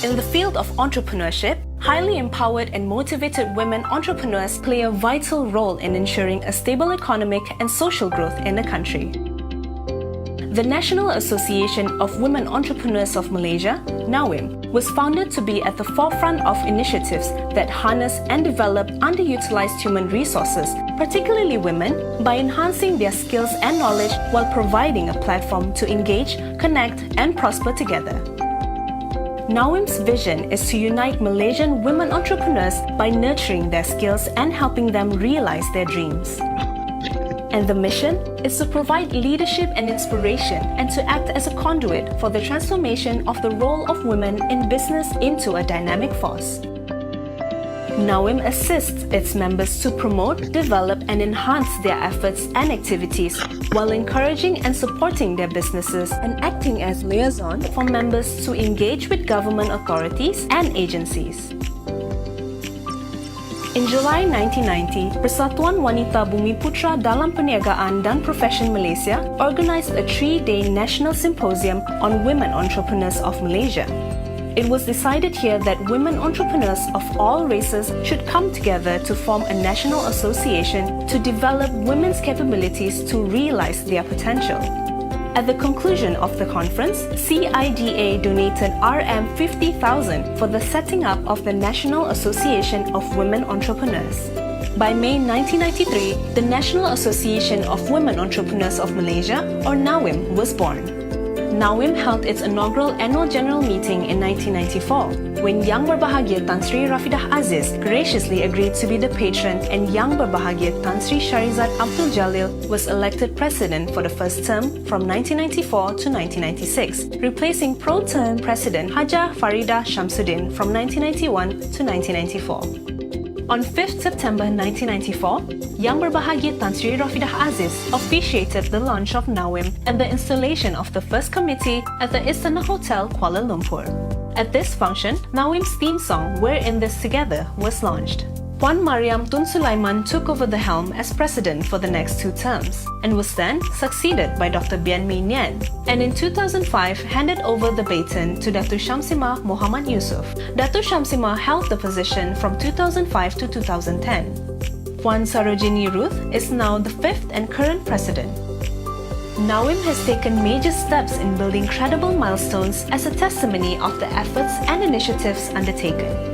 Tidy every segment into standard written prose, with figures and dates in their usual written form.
In the field of entrepreneurship, highly empowered and motivated women entrepreneurs play a vital role in ensuring a stable economic and social growth in the country. The National Association of Women Entrepreneurs of Malaysia, NAWIM, was founded to be at the forefront of initiatives that harness and develop underutilized human resources, particularly women, by enhancing their skills and knowledge while providing a platform to engage, connect, and prosper together. NAWIM's vision is to unite Malaysian women entrepreneurs by nurturing their skills and helping them realize their dreams. And the mission is to provide leadership and inspiration and to act as a conduit for the transformation of the role of women in business into a dynamic force. NAWIM assists its members to promote, develop and enhance their efforts and activities while encouraging and supporting their businesses and acting as liaison for members to engage with government authorities and agencies. In July 1990, Persatuan Wanita Bumiputra Dalam Perniagaan dan Profesion Malaysia organized a 3-day national symposium on women entrepreneurs of Malaysia. It was decided here that women entrepreneurs of all races should come together to form a national association to develop women's capabilities to realize their potential. At the conclusion of the conference, CIDA donated RM50,000 for the setting up of the National Association of Women Entrepreneurs. By May 1993, the National Association of Women Entrepreneurs of Malaysia, or NAWIM, was born. NAWIM held its inaugural annual general meeting in 1994, when Yang Berbahagia Tan Sri Rafidah Aziz graciously agreed to be the patron and Yang Berbahagia Tan Sri Sharizad Abdul Jalil was elected president for the first term from 1994 to 1996, replacing pro-term president Hajah Faridah Shamsuddin from 1991 to 1994. On 5th September 1994, Yang Berbahagia Tan Sri Rafidah Aziz officiated the launch of NAWIM and the installation of the first committee at the Istana Hotel, Kuala Lumpur. At this function, NAWIM's theme song We're in This Together was launched. Puan Mariam Tun Sulaiman took over the helm as president for the next 2 terms and was then succeeded by Dr. Bien Mei Nian, and in 2005 handed over the baton to Datuk Shamsimah Muhammad Yusof. Datuk Shamsimah held the position from 2005 to 2010. Puan Sarojini Ruth is now the 5th and current president. NAWIM has taken major steps in building credible milestones as a testimony of the efforts and initiatives undertaken.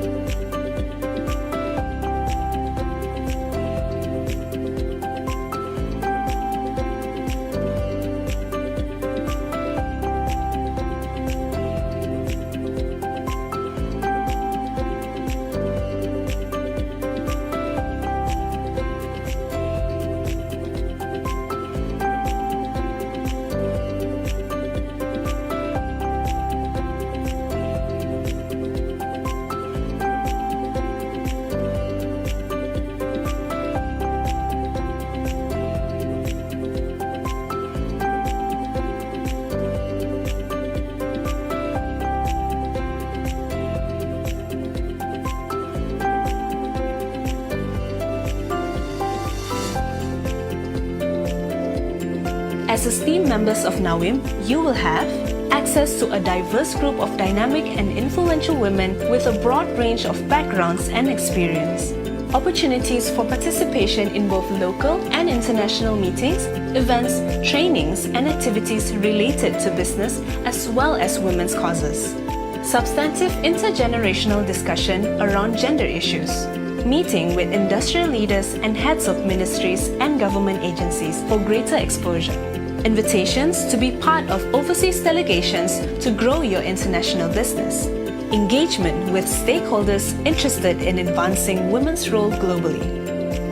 As esteemed members of NAWIM, you will have access to a diverse group of dynamic and influential women with a broad range of backgrounds and experience, opportunities for participation in both local and international meetings, events, trainings, and activities related to business as well as women's causes, substantive intergenerational discussion around gender issues, meeting with industrial leaders and heads of ministries and government agencies for greater exposure, invitations to be part of overseas delegations to grow your international business, engagement with stakeholders interested in advancing women's role globally,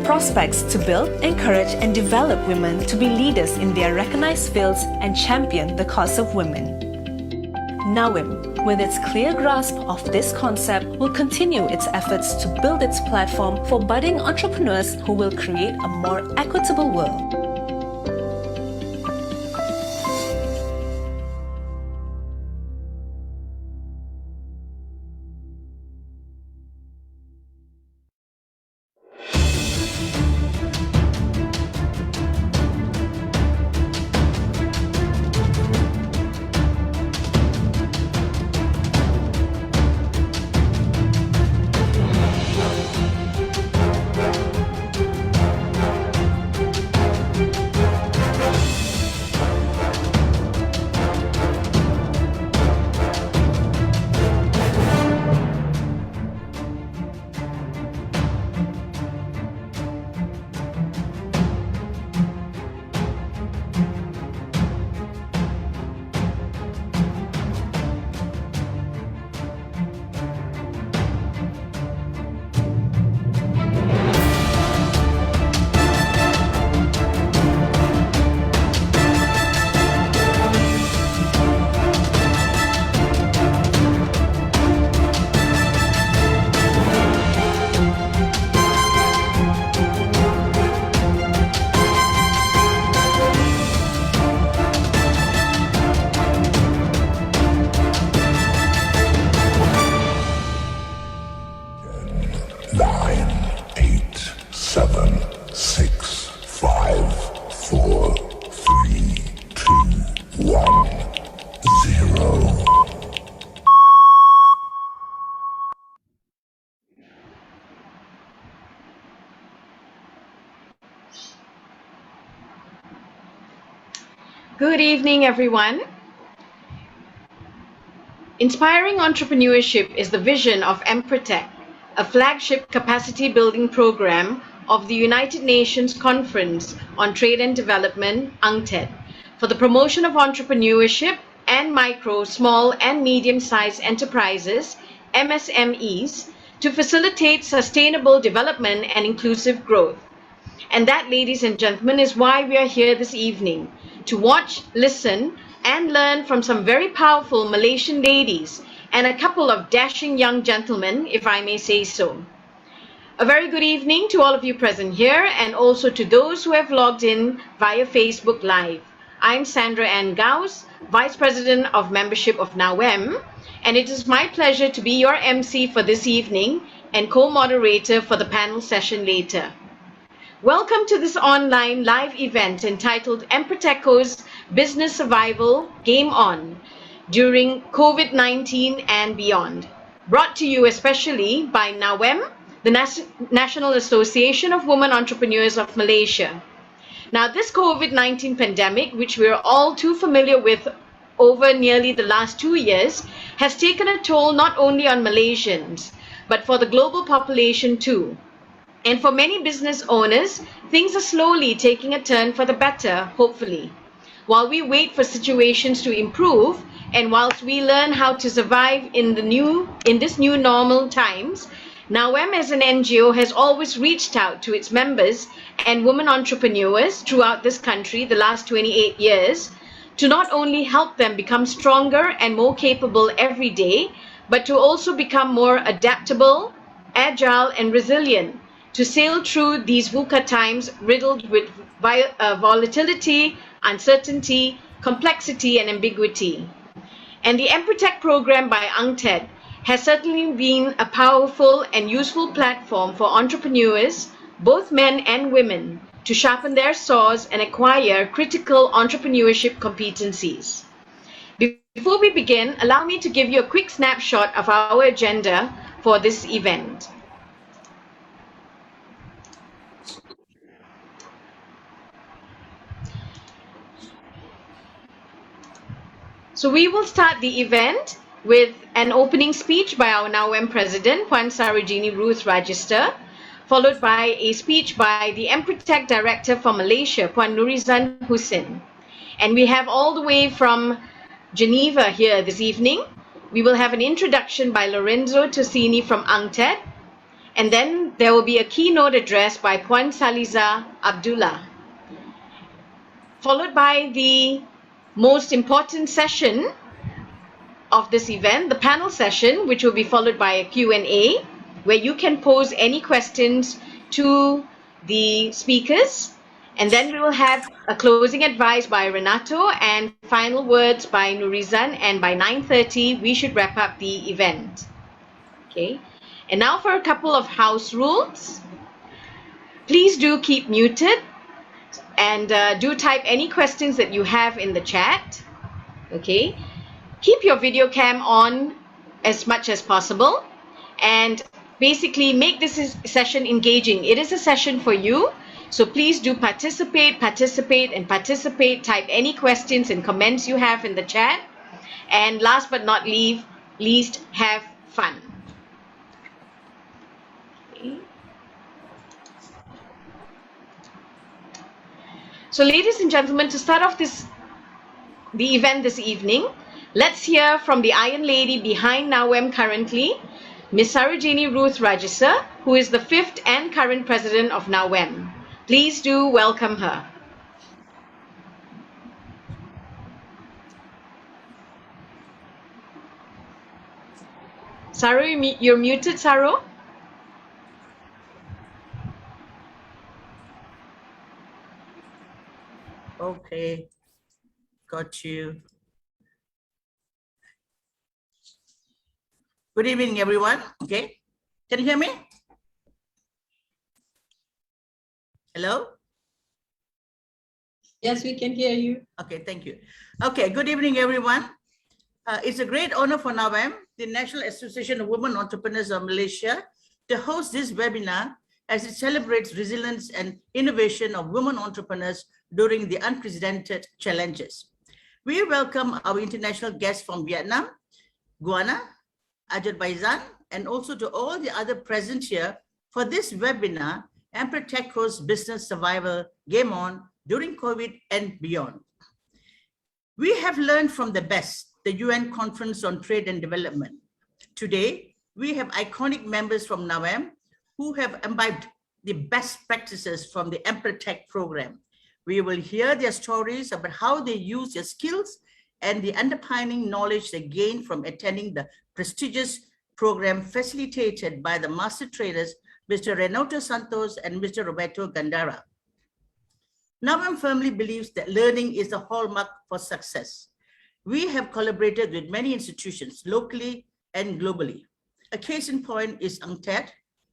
prospects to build, encourage and develop women to be leaders in their recognized fields and champion the cause of women. NAWIM, with its clear grasp of this concept, will continue its efforts to build its platform for budding entrepreneurs who will create a more equitable world. Good evening, everyone. Inspiring entrepreneurship is the vision of Empretec, a flagship capacity building program of the United Nations Conference on Trade and Development, UNCTAD, for the promotion of entrepreneurship and micro, small, and medium-sized enterprises, MSMEs, to facilitate sustainable development and inclusive growth. And that, ladies and gentlemen, is why we are here this evening, to watch, listen, and learn from some very powerful Malaysian ladies and a couple of dashing young gentlemen, if I may say so. A very good evening to all of you present here and also to those who have logged in via Facebook Live. I'm Sandra Ann Gauss, Vice President of Membership of NAWEM, and it is my pleasure to be your MC for this evening and co-moderator for the panel session later. Welcome to this online live event entitled Empretecos Business Survival Game On during COVID-19 and beyond. Brought to you especially by NAWEM, the National Association of Women Entrepreneurs of Malaysia. Now, this COVID-19 pandemic, which we're all too familiar with over nearly the last 2 years, has taken a toll not only on Malaysians, but for the global population too. And for many business owners, things are slowly taking a turn for the better, hopefully. While we wait for situations to improve, and whilst we learn how to survive in this new normal times, NAWEM as an NGO has always reached out to its members and women entrepreneurs throughout this country the last 28 years to not only help them become stronger and more capable every day, but to also become more adaptable, agile, and resilient to sail through these VUCA times riddled with volatility, uncertainty, complexity, and ambiguity. And the Empretec program by UNCTAD has certainly been a powerful and useful platform for entrepreneurs, both men and women, to sharpen their saws and acquire critical entrepreneurship competencies. Before we begin, allow me to give you a quick snapshot of our agenda for this event. So we will start the event with an opening speech by our NAWEM President, Puan Sarojini Ruth Rajista, followed by a speech by the Empretec Director for Malaysia, Puan Nurizan Hussein. And we have all the way from Geneva here this evening. We will have an introduction by Lorenzo Tosini from UNCTAD, and then there will be a keynote address by Puan Saliza Abdullah, followed by the most important session of this event, the panel session, which will be followed by a Q&A, where you can pose any questions to the speakers. And then we will have a closing advice by Renato and final words by Nurizan, and by 9:30 we should wrap up the event. Okay, and now for a couple of house rules. Please do keep muted and do type any questions that you have in the chat. Okay, keep your video cam on as much as possible and basically make this session engaging. It is a session for you, so please do participate. Type any questions and comments you have in the chat, and last but not least, have fun. Okay. So ladies and gentlemen, to start off the event this evening, let's hear from the Iron Lady behind NAWEM currently, Ms. Sarojini Ruth Rajista, who is the 5th and current president of NAWEM. Please do welcome her. Saro, you're muted, Saro. Okay, got you. Good evening, everyone. Okay, can you hear me? Hello? Yes, we can hear you. Okay, thank you. Okay, good evening, everyone. It's a great honor for NAWEM, the National Association of Women Entrepreneurs of Malaysia, to host this webinar as it celebrates resilience and innovation of women entrepreneurs during the unprecedented challenges. We welcome our international guests from Vietnam, Guyana, Azerbaijan, and also to all the other present here for this webinar, Empretecos Business Survival Game On during COVID and beyond. We have learned from the best, the UN Conference on Trade and Development. Today, we have iconic members from NAWAM who have imbibed the best practices from the Empretec program. We will hear their stories about how they use their skills and the underpinning knowledge they gained from attending the prestigious program facilitated by the master trainers, Mr. Renato Santos and Mr. Roberto Gandara. NAWAM firmly believes that learning is the hallmark for success. We have collaborated with many institutions locally and globally. A case in point is UNCTAD,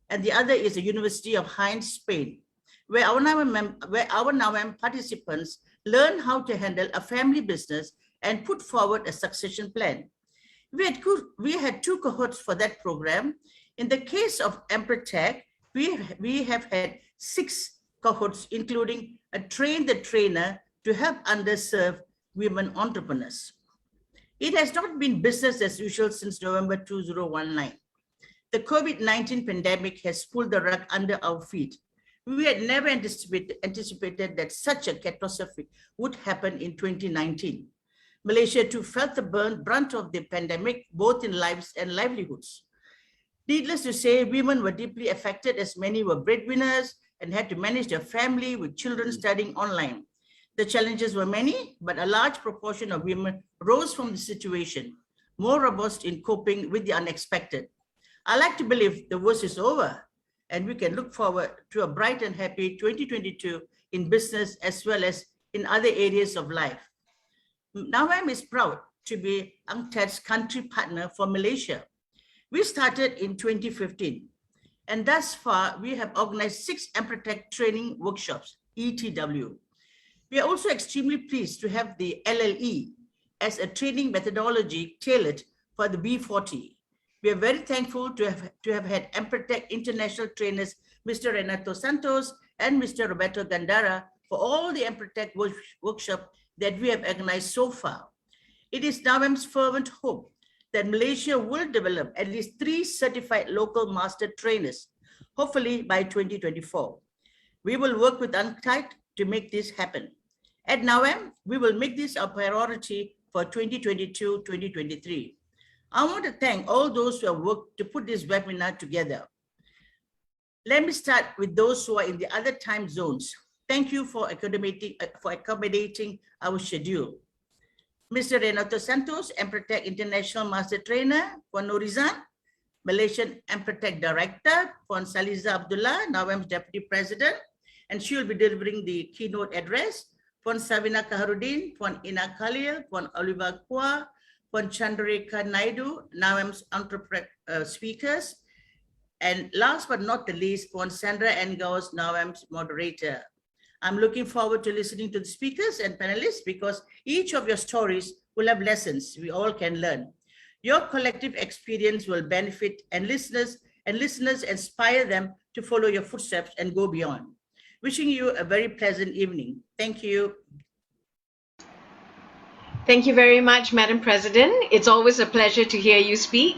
and the other is the University of Jaén, Spain, where our NAWAM participants learn how to handle a family business and put forward a succession plan. We had 2 cohorts for that program. In the case of Empretec, we have had 6 cohorts, including a train the trainer to help underserved women entrepreneurs. It has not been business as usual since November 2019. The COVID-19 pandemic has pulled the rug under our feet. We had never anticipated that such a catastrophe would happen in 2019. Malaysia too felt the brunt of the pandemic, both in lives and livelihoods. Needless to say, women were deeply affected as many were breadwinners and had to manage their family with children studying online. The challenges were many, but a large proportion of women rose from the situation, more robust in coping with the unexpected. I like to believe the worst is over and we can look forward to a bright and happy 2022 in business as well as in other areas of life. NAWAM is proud to be UNCTAD's country partner for Malaysia. We started in 2015, and thus far we have organized 6 Empretec training workshops, ETW. We are also extremely pleased to have the LLE as a training methodology tailored for the B40. We are very thankful to have had Empretec international trainers, Mr. Renato Santos and Mr. Roberto Gandara, for all the Empretec workshops that we have organized so far. It is NAWAM's fervent hope that Malaysia will develop at least 3 certified local master trainers, hopefully by 2024. We will work with UNCTAD to make this happen. At NAWAM, we will make this a priority for 2022-2023. I want to thank all those who have worked to put this webinar together. Let me start with those who are in the other time zones. Thank you for accommodating our schedule. Mr. Renato Santos, Empretec International Master Trainer, Puan Nurizan, Malaysian Empretec Director, Puan Saliza Abdullah, NAWAM's Deputy President, and she will be delivering the keynote address. Puan Savina Kaharudin, Puan Ina Khalil, Puan Oliver Kwa, Puan Chandrareka Naidu, NAWAM's Entrepreneur speakers, and last but not the least, Puan Sandra Ngaus, NAWAM's moderator. I'm looking forward to listening to the speakers and panelists because each of your stories will have lessons we all can learn. Your collective experience will benefit and listeners inspire them to follow your footsteps and go beyond. Wishing you a very pleasant evening. Thank you. Thank you very much, Madam President. It's always a pleasure to hear you speak.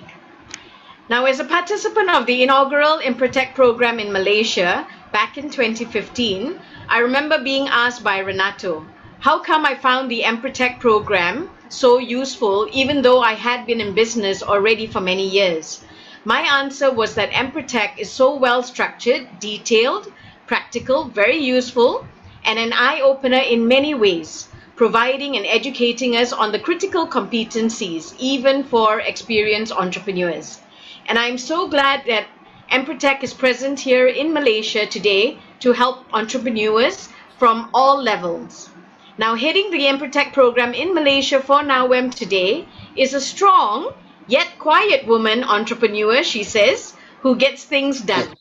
Now, as a participant of the inaugural Empretec program in Malaysia back in 2015, I remember being asked by Renato, how come I found the Empretec program so useful even though I had been in business already for many years? My answer was that Empretec is so well structured, detailed, practical, very useful, and an eye-opener in many ways, providing and educating us on the critical competencies, even for experienced entrepreneurs. And I'm so glad that Empretec is present here in Malaysia today to help entrepreneurs from all levels. Now, heading the Empretec program in Malaysia for NAWAM today is a strong yet quiet woman entrepreneur, she says, who gets things done.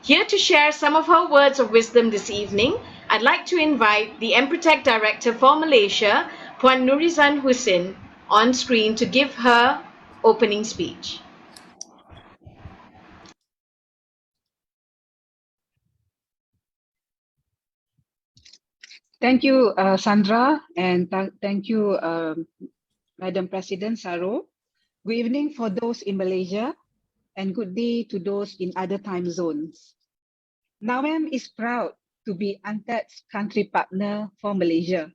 Here to share some of her words of wisdom this evening, I'd like to invite the Empretec Director for Malaysia, Puan Nurizan Husin, on screen to give her opening speech. Thank you, Sandra, and thank you, Madam President Saro. Good evening for those in Malaysia, and good day to those in other time zones. NAWEM is proud to be UNCTAD's country partner for Malaysia.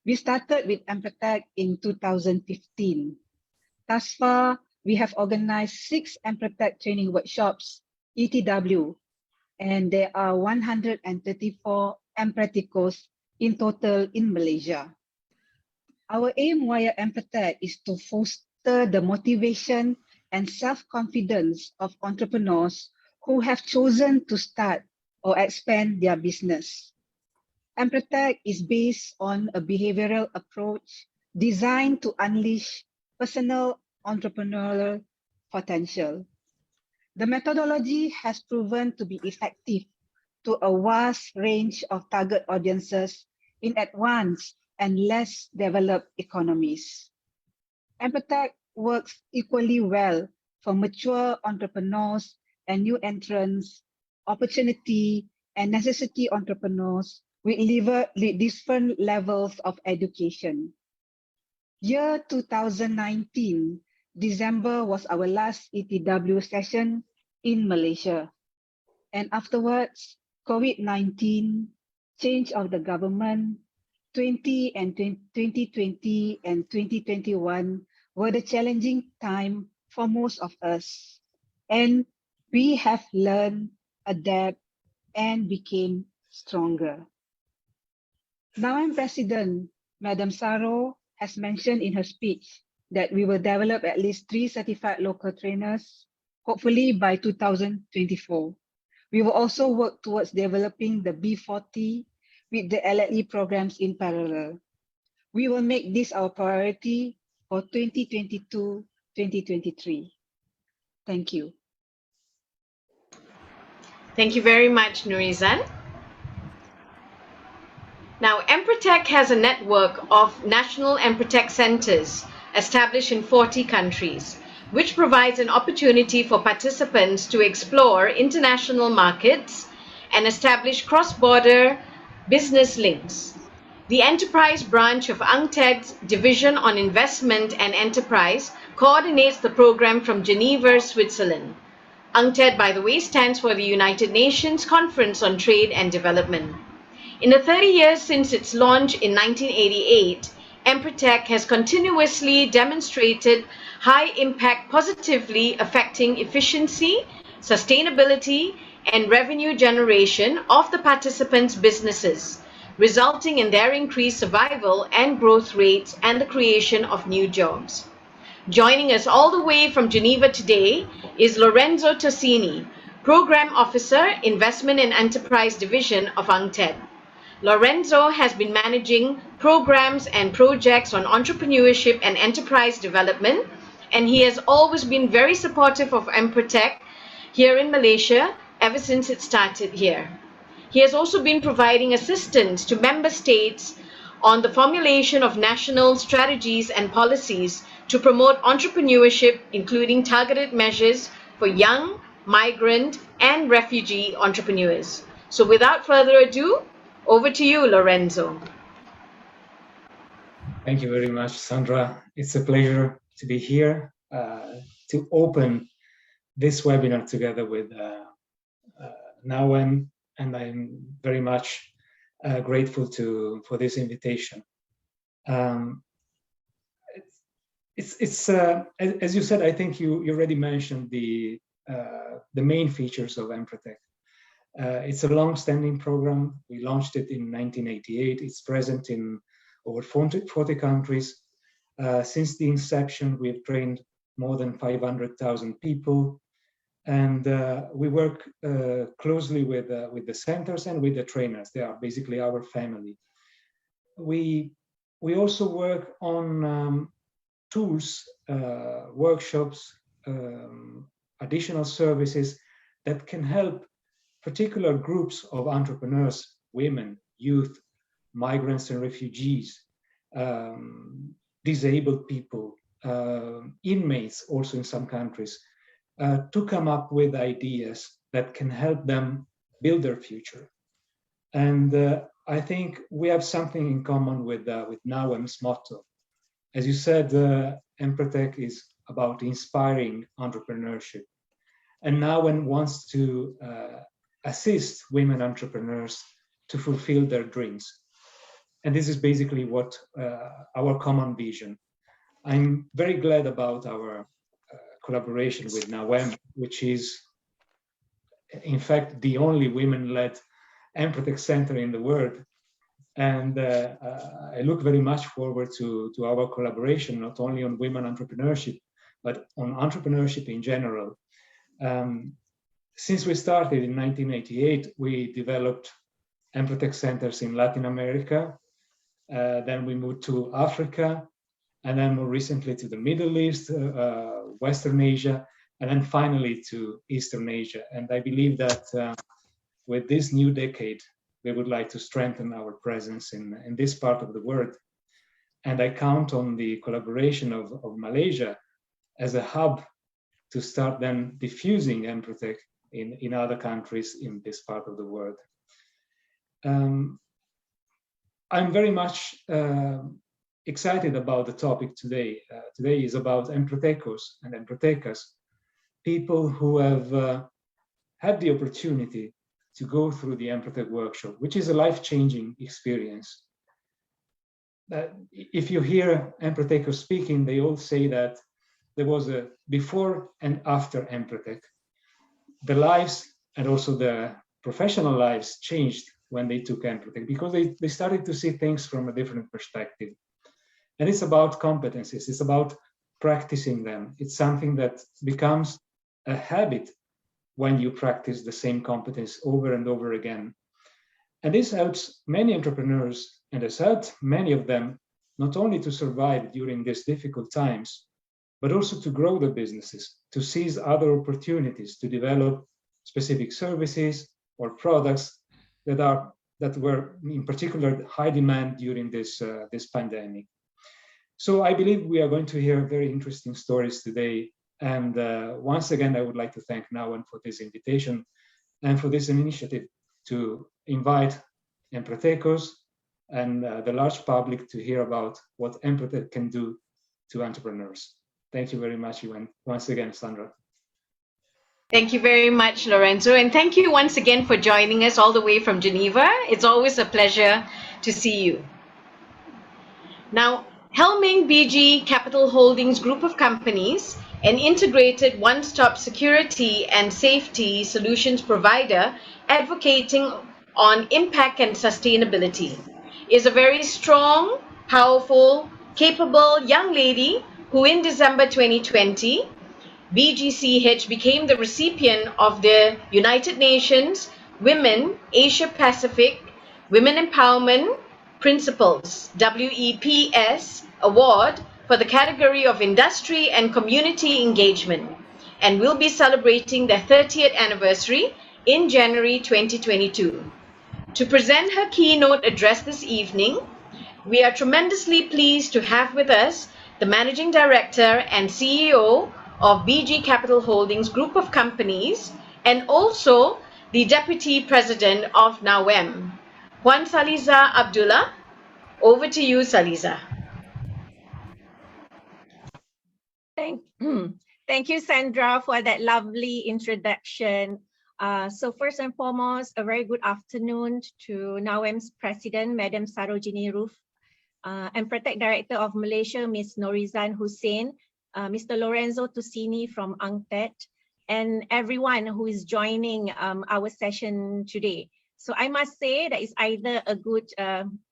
We started with Empretec in 2015. Thus far, we have organized 6 Empretec training workshops, ETW, and there are 134 Empretecos in total in Malaysia. Our aim via Empretec is to foster the motivation and self-confidence of entrepreneurs who have chosen to start or expand their business. Empretec is based on a behavioral approach designed to unleash personal entrepreneurial potential. The methodology has proven to be effective to a vast range of target audiences in advanced and less developed economies. Empretec works equally well for mature entrepreneurs and new entrants, opportunity and necessity entrepreneurs with different levels of education. Year 2019, December was our last ETW session in Malaysia. And afterwards, COVID-19, change of the government, 2020 and 2021 were the challenging time for most of us. And we have learned, adapt, and became stronger. Now I'm President, Madam Saro has mentioned in her speech that we will develop at least 3 certified local trainers, hopefully by 2024. We will also work towards developing the B40 with the LLE programs in parallel. We will make this our priority for 2022-2023. Thank you. Thank you very much, Nurizan. Now, Empretec has a network of national Empretec centers established in 40 countries, which provides an opportunity for participants to explore international markets and establish cross-border business links. The enterprise branch of UNCTAD's Division on Investment and Enterprise coordinates the program from Geneva, Switzerland. UNCTAD, by the way, stands for the United Nations Conference on Trade and Development. In the 30 years since its launch in 1988, Empretec has continuously demonstrated high impact positively affecting efficiency, sustainability, and revenue generation of the participants' businesses, resulting in their increased survival and growth rates and the creation of new jobs. Joining us all the way from Geneva today is Lorenzo Tossini, Program Officer, Investment and Enterprise Division of UNCTAD. Lorenzo has been managing programs and projects on entrepreneurship and enterprise development, and he has always been very supportive of Empretec here in Malaysia ever since it started here. He has also been providing assistance to member states on the formulation of national strategies and policies to promote entrepreneurship, including targeted measures for young, migrant, and refugee entrepreneurs. So without further ado, over to you, Lorenzo. Thank you very much, Sandra. It's a pleasure to be here to open this webinar together with NAWEM, and I'm very much grateful for this invitation. As you said, I think you already mentioned the main features of Empretec. It's a long-standing program. We launched it in 1988. It's present in over 40 countries. Since the inception, we have trained more than 500,000 people, and we work closely with the centers and with the trainers. They are basically our family. We also work on tools, workshops, additional services that can help particular groups of entrepreneurs, women, youth, migrants and refugees, disabled people, inmates also in some countries, to come up with ideas that can help them build their future. And I think we have something in common with NAWEM's motto. As you said, Empretec is about inspiring entrepreneurship. And NAWEM wants to assist women entrepreneurs to fulfill their dreams. And this is basically what our common vision. I'm very glad about our collaboration with NAWEM, which is, in fact, the only women-led Empretec center in the world. And I look very much forward to our collaboration, not only on women entrepreneurship, but on entrepreneurship in general. Since we started in 1988, we developed Empretec centers in Latin America. Then we moved to Africa, and then more recently to the Middle East, Western Asia, and then finally to Eastern Asia. And I believe that with this new decade, we would like to strengthen our presence in this part of the world. And I count on the collaboration of Malaysia as a hub to start then diffusing Empretec in other countries in this part of the world. I'm very much excited about the topic today. Today is about Empretecos and Empretecas, people who have had the opportunity to go through the Empretec workshop, which is a life-changing experience. If you hear Empretecos speaking, they all say that there was a before and after Empretec. The lives and also the professional lives changed when they took Empretec because they started to see things from a different perspective. And it's about competencies, it's about practicing them. It's something that becomes a habit when you practice the same competence over and over again. And this helps many entrepreneurs, and has helped many of them not only to survive during these difficult times, but also to grow their businesses, to seize other opportunities, to develop specific services or products that were in particular high demand during this pandemic. So I believe we are going to hear very interesting stories today. And once again, I would like to thank NAWEM for this invitation and for this initiative to invite Empretecos and the large public to hear about what Empretec can do to entrepreneurs. Thank you very much, once again, Sandra. Thank you very much, Lorenzo. And thank you once again for joining us all the way from Geneva. It's always a pleasure to see you. Now, Helming BG Capital Holdings Group of Companies, an integrated one-stop security and safety solutions provider advocating on impact and sustainability, is a very strong, powerful, capable young lady who in December 2020, BGCH became the recipient of the United Nations Women Asia Pacific Women Empowerment Principles WEPS Award for the category of Industry and Community Engagement, and will be celebrating their 30th anniversary in January 2022. To present her keynote address this evening, we are tremendously pleased to have with us the Managing Director and CEO of BG Capital Holdings Group of Companies, and also the Deputy President of NAWEM, Juan Saliza Abdullah. Over to you, Saliza. Thank you, Sandra, for that lovely introduction. So first and foremost, a very good afternoon to NAWEM's President, Madam Sarojini Roof, Empretec Director of Malaysia, Ms. Norizan Hussein, Mr. Lorenzo Tusini from UNCTAD, and everyone who is joining our session today. So I must say that it's either a good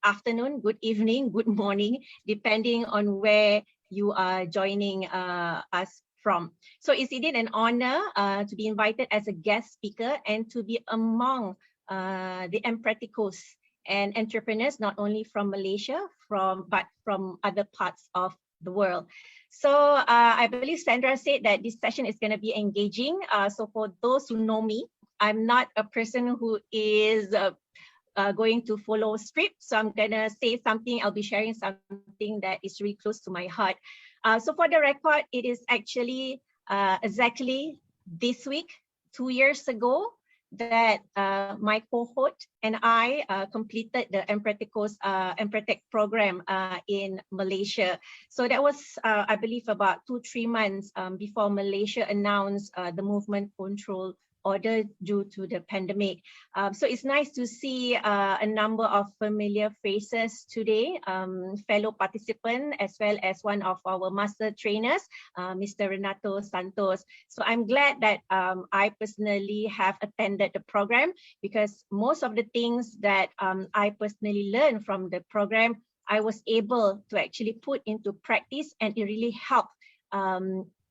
afternoon, good evening, good morning, depending on where you are joining us from. So it's indeed an honor to be invited as a guest speaker and to be among the Empretecos and entrepreneurs, not only from Malaysia, but from other parts of the world. So I believe Sandra said that this session is going to be engaging. So for those who know me, I'm not a person who is going to follow script. So I'm going to say something, I'll be sharing something that is really close to my heart. So for the record, it is actually exactly this week, 2 years ago, that my cohort and I completed the Empretec program in Malaysia. So that was, I believe, about 2-3 months before Malaysia announced the movement control order due to the pandemic. So it's nice to see a number of familiar faces today, fellow participants, as well as one of our master trainers, Mr. Renato Santos. So I'm glad that I personally have attended the program, because most of the things that I personally learned from the program, I was able to actually put into practice, and it really helped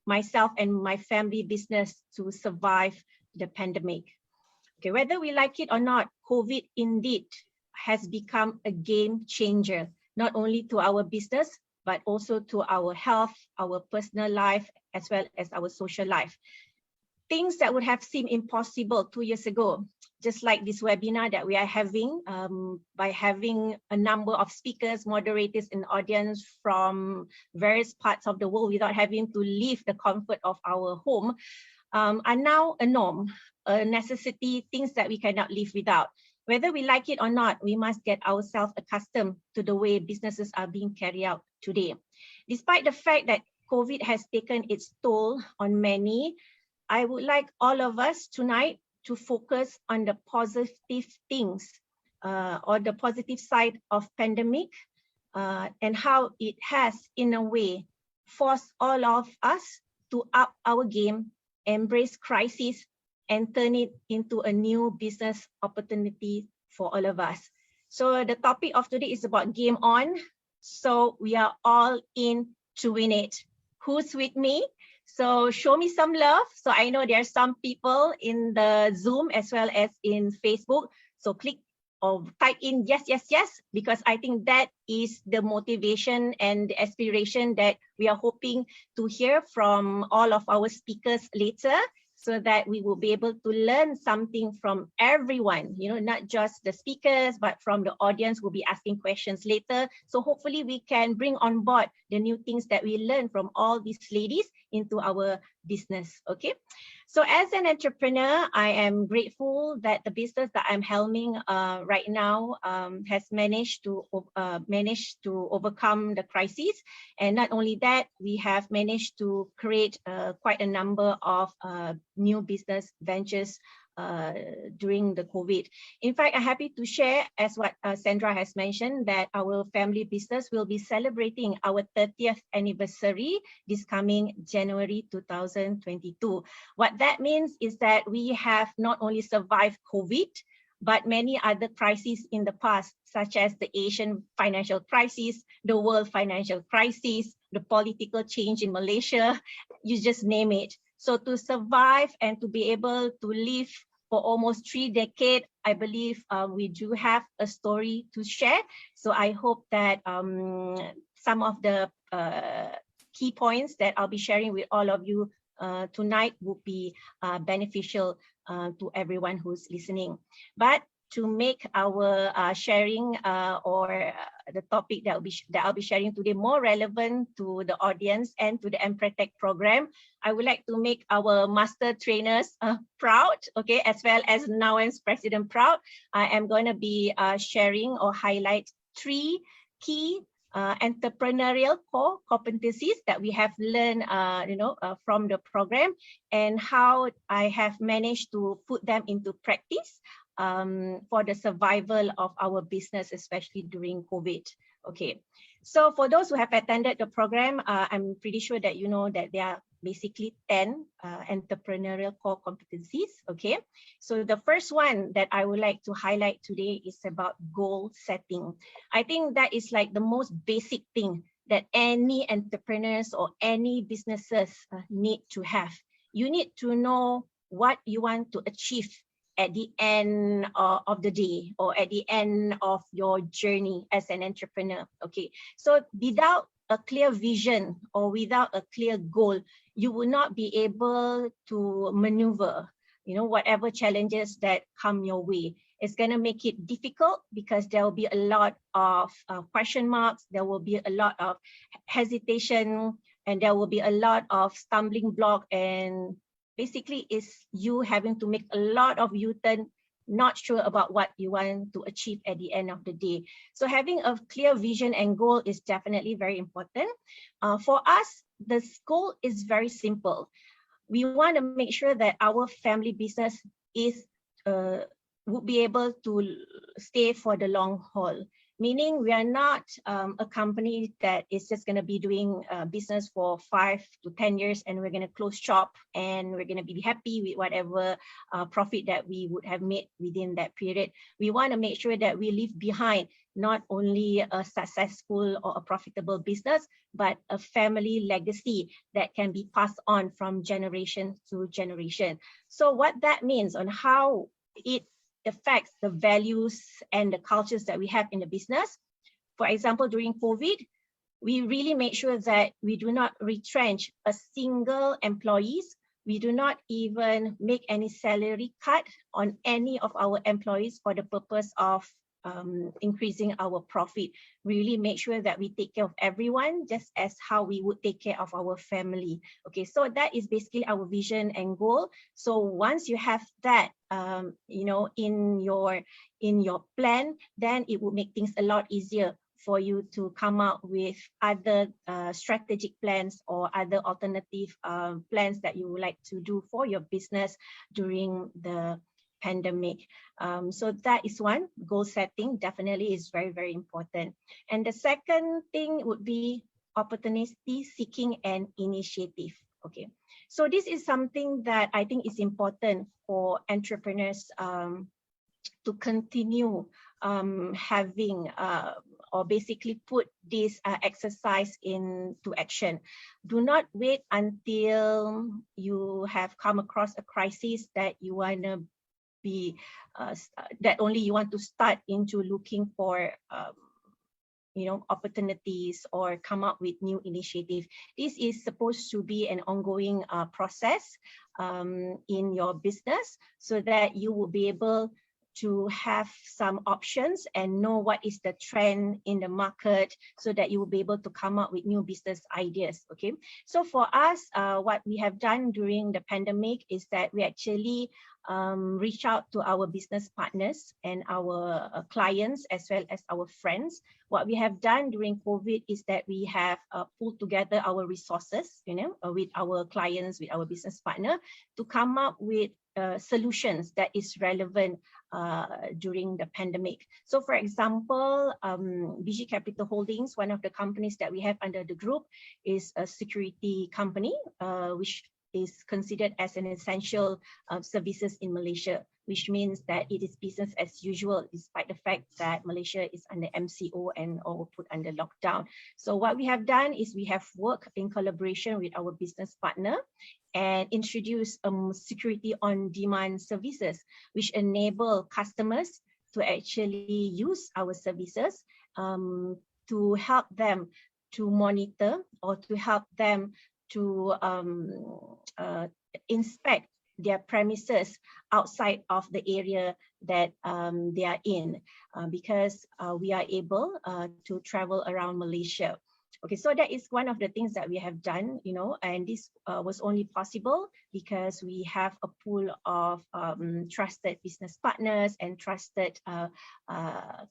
myself and my family business to survive the pandemic. Okay, whether we like it or not, COVID indeed has become a game changer, not only to our business, but also to our health, our personal life, as well as our social life. Things that would have seemed impossible 2 years ago, just like this webinar that we are having, by having a number of speakers, moderators, and audience from various parts of the world without having to leave the comfort of our home, are now a norm, a necessity, things that we cannot live without. Whether we like it or not, we must get ourselves accustomed to the way businesses are being carried out today. Despite the fact that COVID has taken its toll on many, I would like all of us tonight to focus on the positive things or the positive side of pandemic and how it has, in a way, forced all of us to up our game, embrace crisis, and turn it into a new business opportunity for all of us. So the topic of today is about game on. So we are all in to win it. Who's with me? So show me some love. So I know there are some people in the Zoom as well as in Facebook. So click or type in yes, yes, yes, because I think that is the motivation and the aspiration that we are hoping to hear from all of our speakers later, so that we will be able to learn something from everyone, you know, not just the speakers, but from the audience who will be asking questions later. So hopefully we can bring on board the new things that we learn from all these ladies into our business, okay? So as an entrepreneur, I am grateful that the business that I'm helming right now has managed to overcome the crisis. And not only that, we have managed to create quite a number of new business ventures during the COVID. In fact, I'm happy to share, as what Sandra has mentioned, that our family business will be celebrating our 30th anniversary this coming January 2022. What that means is that we have not only survived COVID, but many other crises in the past, such as the Asian financial crisis, the world financial crisis, the political change in Malaysia, you just name it. So to survive and to be able to live for almost 3 decades, I believe we do have a story to share. So I hope that some of the key points that I'll be sharing with all of you tonight will be beneficial to everyone who's listening. But to make our sharing or the topic that I'll be sharing today more relevant to the audience and to the Empretec program, I would like to make our master trainers proud, okay, as well as NOWEM's president proud. I am going to be sharing or highlight 3 key entrepreneurial core competencies that we have learned from the program, and how I have managed to put them into practice for the survival of our business, especially during COVID. Okay, so for those who have attended the program, I'm pretty sure that you know that there are basically 10 entrepreneurial core competencies. Okay, so the first one that I would like to highlight today is about goal setting. I think that is like the most basic thing that any entrepreneurs or any businesses need to have. You need to know what you want to achieve at the end of the day, or at the end of your journey as an entrepreneur. Okay, so without a clear vision or without a clear goal, you will not be able to maneuver, you know, whatever challenges that come your way. It's going to make it difficult because there will be a lot of question marks, there will be a lot of hesitation, and there will be a lot of stumbling block, and basically is you having to make a lot of U-turn, not sure about what you want to achieve at the end of the day. So having a clear vision and goal is definitely very important. For us, the goal is very simple. We want to make sure that our family business is would be able to stay for the long haul. Meaning we are not a company that is just going to be doing business for 5 to 10 years and we're going to close shop and we're going to be happy with whatever profit that we would have made within that period. We want to make sure that we leave behind not only a successful or a profitable business, but a family legacy that can be passed on from generation to generation. So what that means on how it affects the values and the cultures that we have in the business. For example, during COVID, we really make sure that we do not retrench a single employees. We do not even make any salary cut on any of our employees for the purpose of increasing our profit. Really make sure that we take care of everyone just as how we would take care of our family. Okay, so that is basically our vision and goal. So once you have that you know, in your plan, then it will make things a lot easier for you to come up with other strategic plans or other alternative plans that you would like to do for your business during the pandemic. So that is one. Goal setting definitely is very, very important. And the second thing would be opportunity seeking and initiative. Okay, so this is something that I think is important for entrepreneurs to continue having or basically put this exercise into action. Do not wait until you have come across a crisis that you want to be that only you want to start into looking for you know, opportunities or come up with new initiative. This is supposed to be an ongoing process in your business so that you will be able to have some options and know what is the trend in the market so that you will be able to come up with new business ideas. Okay, so for us, what we have done during the pandemic is that we actually reach out to our business partners and our clients as well as our friends. What we have done during COVID is that we have pulled together our resources, you know, with our clients, with our business partner to come up with solutions that is relevant during the pandemic. So for example, BG Capital Holdings, one of the companies that we have under the group is a security company, which is considered as an essential services in Malaysia, which means that it is business as usual, despite the fact that Malaysia is under MCO and or put under lockdown. So what we have done is we have worked in collaboration with our business partner and introduce security on demand services, which enable customers to actually use our services to help them to monitor or to help them to inspect their premises outside of the area that they are in, because we are able to travel around Malaysia. Okay, so that is one of the things that we have done, you know, and this was only possible because we have a pool of trusted business partners and trusted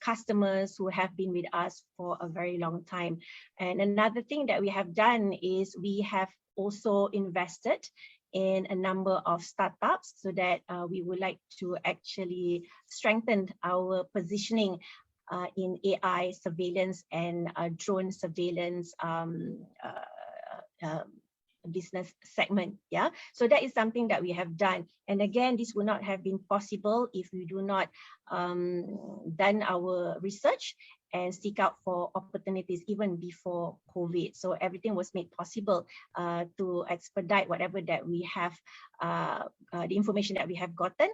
customers who have been with us for a very long time. And another thing that we have done is we have also invested in a number of startups so that we would like to actually strengthen our positioning in AI surveillance and drone surveillance business segment. Yeah, so that is something that we have done. And again, this would not have been possible if we do not done our research and seek out for opportunities even before COVID. So everything was made possible to expedite whatever that we have, the information that we have gotten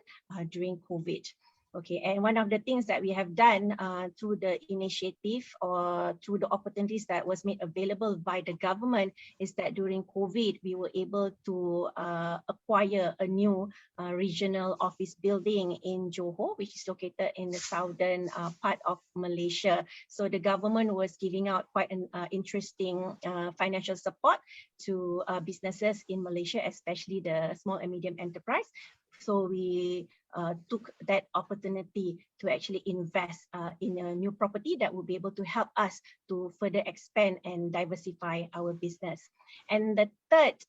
during COVID. Okay, and one of the things that we have done through the initiative or through the opportunities that was made available by the government is that during COVID, we were able to acquire a new regional office building in Johor, which is located in the southern part of Malaysia. So the government was giving out quite an interesting financial support to businesses in Malaysia, especially the small and medium enterprise. So we took that opportunity to actually invest in a new property that will be able to help us to further expand and diversify our business. And the third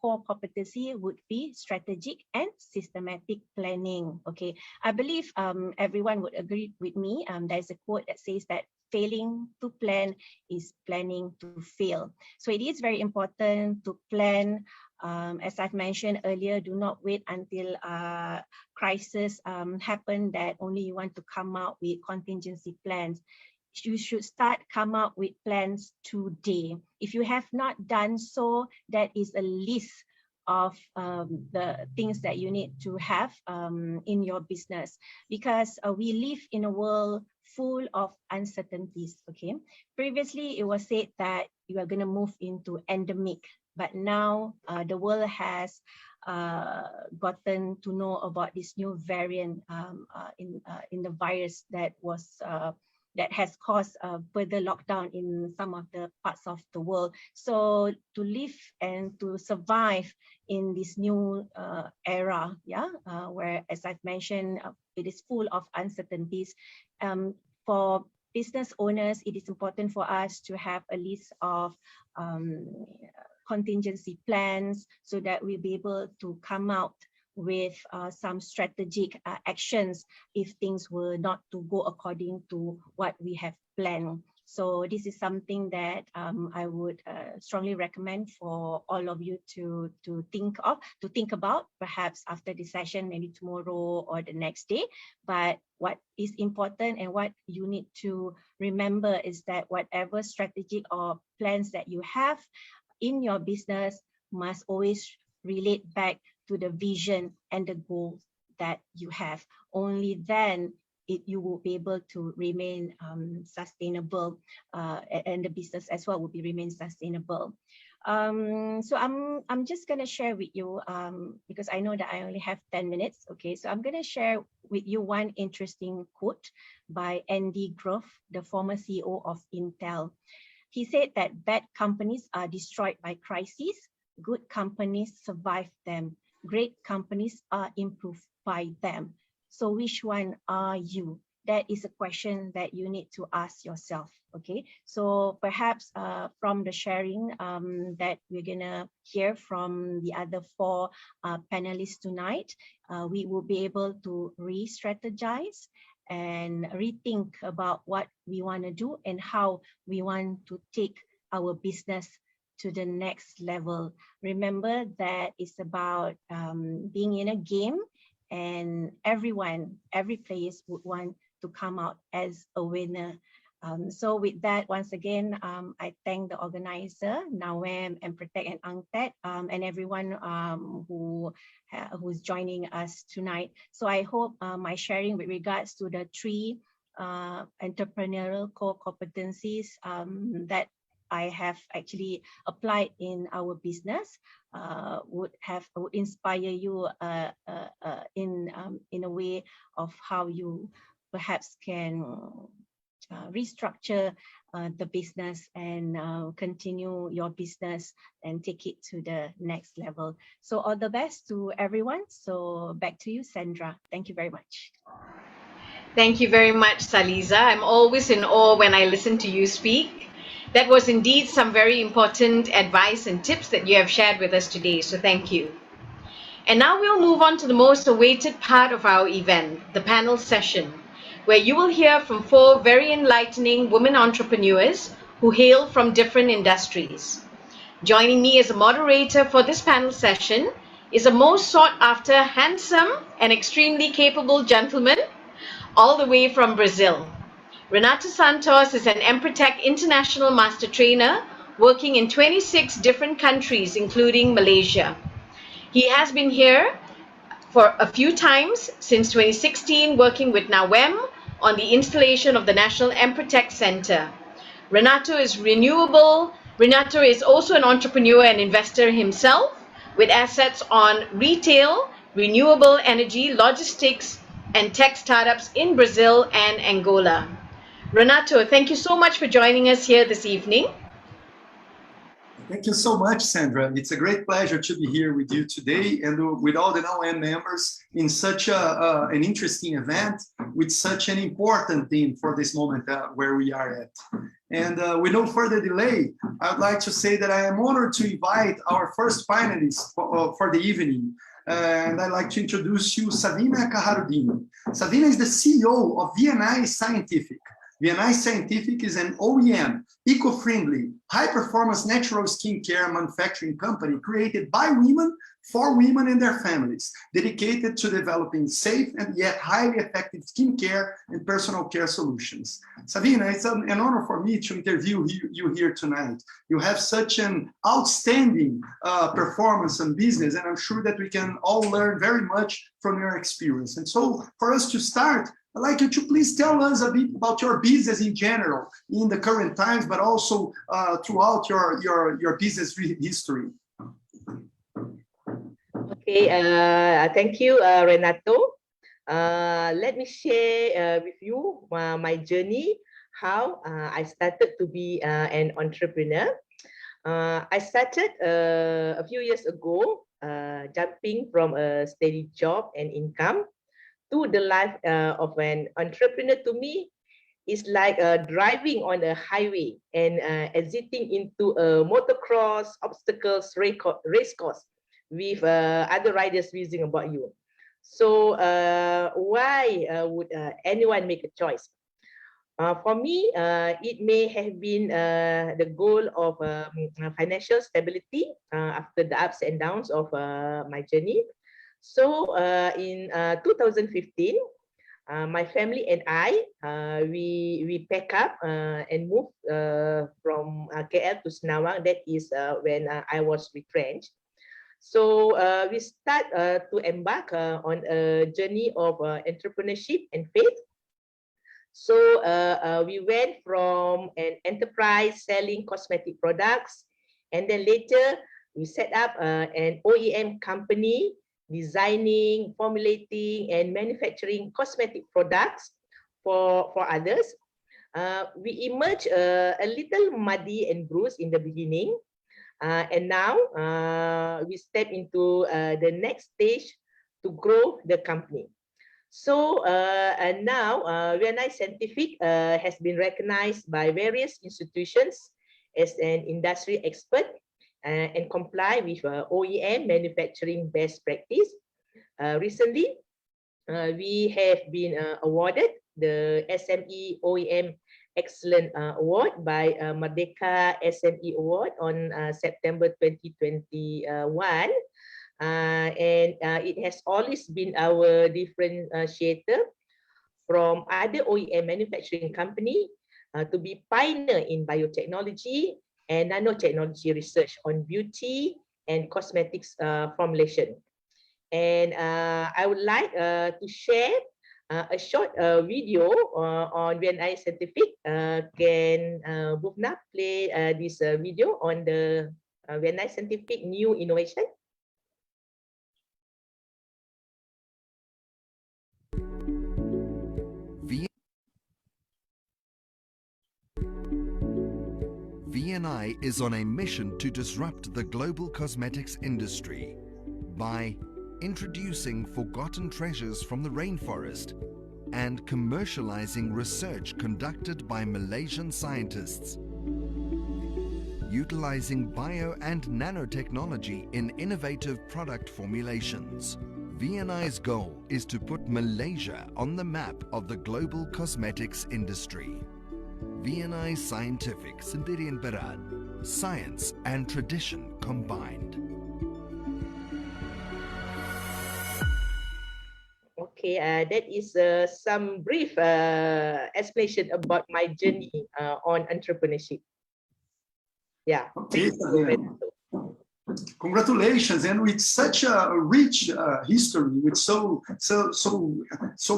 core competency would be strategic and systematic planning. Okay, I believe everyone would agree with me. There's a quote that says that failing to plan is planning to fail. So it is very important to plan. As I've mentioned earlier, do not wait until crisis happen that only you want to come out with contingency plans. You should come up with plans today. If you have not done so, that is a list of the things that you need to have in your business, because we live in a world full of uncertainties. Okay, previously it was said that you are going to move into endemic, but now the world has gotten to know about this new variant in the virus that has caused further lockdown in some of the parts of the world. So to live and to survive in this new era, where, as I've mentioned, it is full of uncertainties. For business owners, it is important for us to have a list of contingency plans so that we'll be able to come out with some strategic actions if things were not to go according to what we have planned. So this is something that I would strongly recommend for all of you to think about, perhaps after this session, maybe tomorrow or the next day. But what is important and what you need to remember is that whatever strategic or plans that you have in your business must always relate back to the vision and the goals that you have. Only then you will be able to remain sustainable, and the business as well will remain sustainable. So I'm just going to share with you, because I know that I only have 10 minutes. Okay, so I'm going to share with you one interesting quote by Andy Grove, the former CEO of Intel. He said that bad companies are destroyed by crises, good companies survive them, great companies are improved by them. So which one are you? That is a question that you need to ask yourself. Okay, so perhaps from the sharing that we're gonna hear from the other four panelists tonight, we will be able to re-strategize and rethink about what we want to do and how we want to take our business to the next level. Remember that it's about being in a game, and every players would want to come out as a winner. So with that, once again, I thank the organizer, NAWEM, Empretec, and UNCTAD, and everyone who's joining us tonight. So I hope my sharing with regards to the three entrepreneurial core competencies that I have actually applied in our business would inspire you in a way of how you perhaps can restructure the business and continue your business and take it to the next level. So all the best to everyone. So back to you, Sandra. Thank you very much. Thank you very much, Saliza. I'm always in awe when I listen to you speak. That was indeed some very important advice and tips that you have shared with us today. So thank you. And now we'll move on to the most awaited part of our event, the panel session, where you will hear from four very enlightening women entrepreneurs who hail from different industries. Joining me as a moderator for this panel session is a most sought after, handsome, and extremely capable gentleman, all the way from Brazil. Renato Santos is an Empretec International Master Trainer working in 26 different countries, including Malaysia. He has been here for a few times since 2016, working with NAWEM on the installation of the National Empretec Center. Renato is also an entrepreneur and investor himself with assets on retail, renewable energy, logistics, and tech startups in Brazil and Angola. Renato, thank you so much for joining us here this evening. Thank you so much, Sandra. It's a great pleasure to be here with you today and with all the NOM members in such an interesting event with such an important theme for this moment where we are at. And with no further delay, I would like to say that I am honored to invite our first finalist for the evening. And I'd like to introduce you Savina Kaharudin. Savina is the CEO of VNI Scientific. VNI Scientific is an OEM, eco-friendly, high-performance natural skincare manufacturing company created by women for women and their families, dedicated to developing safe and yet highly effective skincare and personal care solutions. Savina, it's an honor for me to interview you here tonight. You have such an outstanding performance and business, and I'm sure that we can all learn very much from your experience. And so for us to start, I'd like you to please tell us a bit about your business in general, in the current times, but also throughout your business history. Okay, thank you, Renato. Let me share with you my journey, how I started to be an entrepreneur. I started a few years ago, jumping from a steady job and income to the life of an entrepreneur. To me, is like driving on a highway and exiting into a motocross obstacles race course with other riders whizzing about you. So why would anyone make a choice? For me, it may have been the goal of financial stability after the ups and downs of my journey. So in 2015, my family and I, we pack up and moved from KL to Senawang. That is when I was retrenched. So we start to embark on a journey of entrepreneurship and faith. So we went from an enterprise selling cosmetic products, and then later we set up an OEM company designing, formulating, and manufacturing cosmetic products for others. We emerged a little muddy and bruised in the beginning, and now we step into the next stage to grow the company. So and now VNI Scientific has been recognized by various institutions as an industry expert and comply with OEM manufacturing best practice. Recently, we have been awarded the SME OEM Excellent Award by Merdeka SME Award on September 2021. And it has always been our differentiator from other OEM manufacturing company to be pioneer in biotechnology and nanotechnology research on beauty and cosmetics formulation. And I would like to share a short video on VNI Scientific. Can Bhuvna play this video on the VNI Scientific new innovation? VNI is on a mission to disrupt the global cosmetics industry by introducing forgotten treasures from the rainforest and commercializing research conducted by Malaysian scientists, utilizing bio and nanotechnology in innovative product formulations. VNI's goal is to put Malaysia on the map of the global cosmetics industry. VNI Scientific Sendirian Berat, science and tradition combined. Okay, that is some brief explanation about my journey on entrepreneurship. Yeah. Okay, Congratulations, and with such a rich history, with so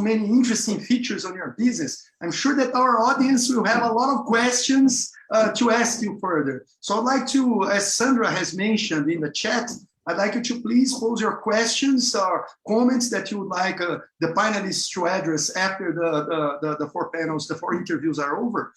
many interesting features on your business, I'm sure that our audience will have a lot of questions to ask you further. So I'd like to, as Sandra has mentioned in the chat, I'd like you to please pose your questions or comments that you would like the panelists to address after the four panels, the four interviews are over,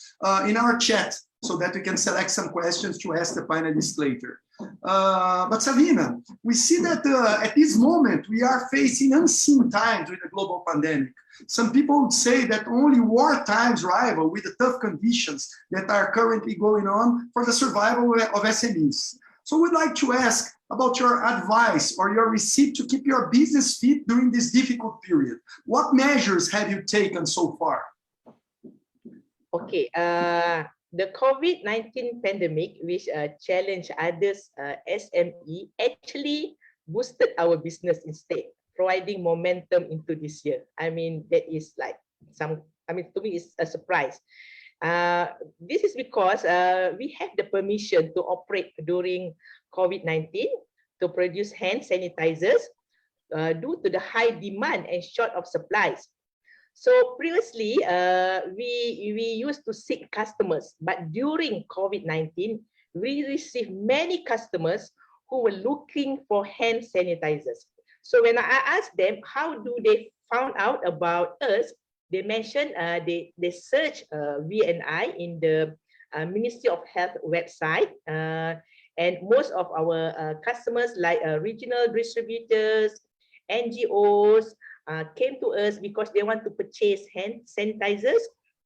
in our chat, so that we can select some questions to ask the panelists later. But Savina, we see that at this moment, we are facing unseen times with the global pandemic. Some people would say that only war times rival with the tough conditions that are currently going on for the survival of SMEs. So we'd like to ask about your advice or your receipt to keep your business fit during this difficult period. What measures have you taken so far? Okay, the COVID-19 pandemic, which challenged others SME, actually boosted our business instead, providing momentum into this year. I mean, that is like to me, it's a surprise. This is because we have the permission to operate during COVID-19 to produce hand sanitizers due to the high demand and short of supplies. So previously, we used to seek customers, but during COVID-19, we received many customers who were looking for hand sanitizers. So when I asked them how do they found out about us, they mentioned they search VNI in the Ministry of Health website, and most of our customers like regional distributors, NGOs came to us because they want to purchase hand sanitizers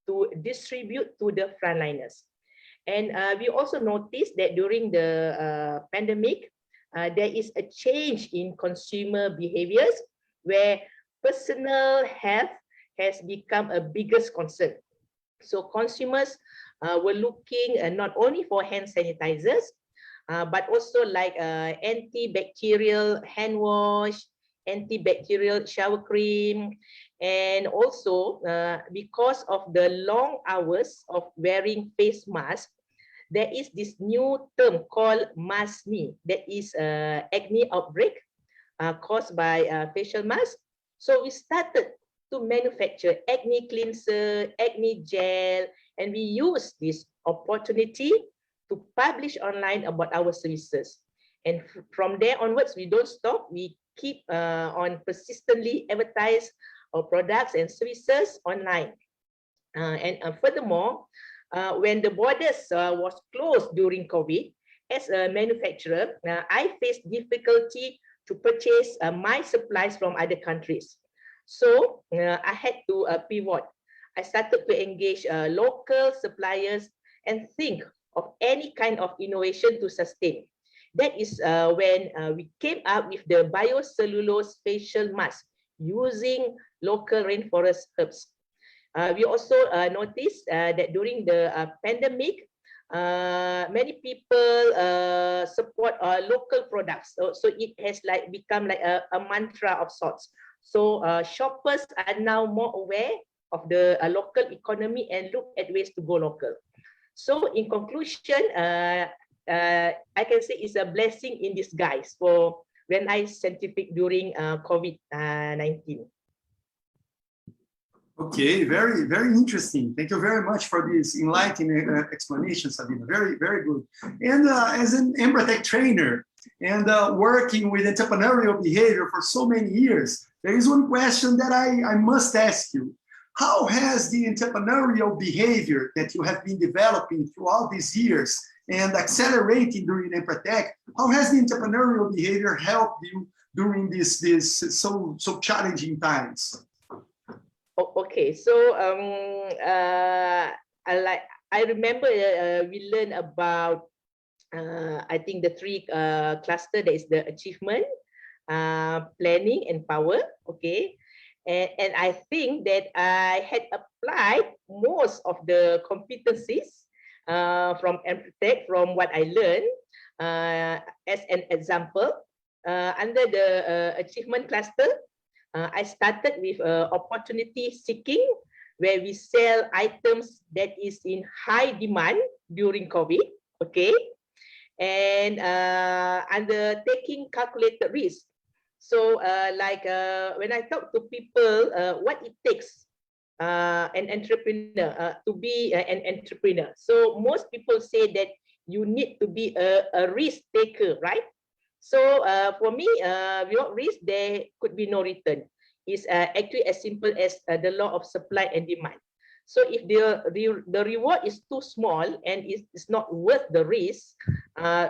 to distribute to the frontliners. And we also noticed that during the pandemic, there is a change in consumer behaviors where personal health has become a biggest concern. So consumers were looking not only for hand sanitizers, but also like antibacterial hand wash, antibacterial shower cream, and also because of the long hours of wearing face masks, there is this new term called maskne, that is acne outbreak caused by facial mask. So we started to manufacture acne cleanser, acne gel, and we use this opportunity to publish online about our services. And from there onwards, we don't stop. We keep on persistently advertise our products and services online. And furthermore, when the borders was closed during COVID, as a manufacturer, I faced difficulty to purchase my supplies from other countries. So I had to pivot. I started to engage local suppliers and think of any kind of innovation to sustain. That is when we came up with the biocellulose facial mask using local rainforest herbs. We also noticed that during the pandemic, many people support local products. So it has like become like a mantra of sorts. So shoppers are now more aware of the local economy and look at ways to go local. So in conclusion, I can say it's a blessing in disguise for VNI Scientific during COVID-19. Okay, very, very interesting. Thank you very much for this enlightening explanation, Sabina. Very, very good. And as an Empretec trainer and working with entrepreneurial behavior for so many years, there is one question that I must ask you. How has the entrepreneurial behavior that you have been developing throughout these years and accelerating during Empretec, how has the entrepreneurial behavior helped you during these so challenging times? Okay, so I remember we learned about I think the three cluster. There is the achievement, planning, and power. Okay, and I think that I had applied most of the competencies from Empretec, from what I learned. As an example, under the achievement cluster, I started with opportunity seeking, where we sell items that is in high demand during COVID. Okay, and undertaking calculated risk. So when I talk to people, what it takes an entrepreneur to be an entrepreneur. So most people say that you need to be a risk taker, right? So for me, without risk, there could be no return. It's actually as simple as the law of supply and demand. So if the reward is too small and it's not worth the risk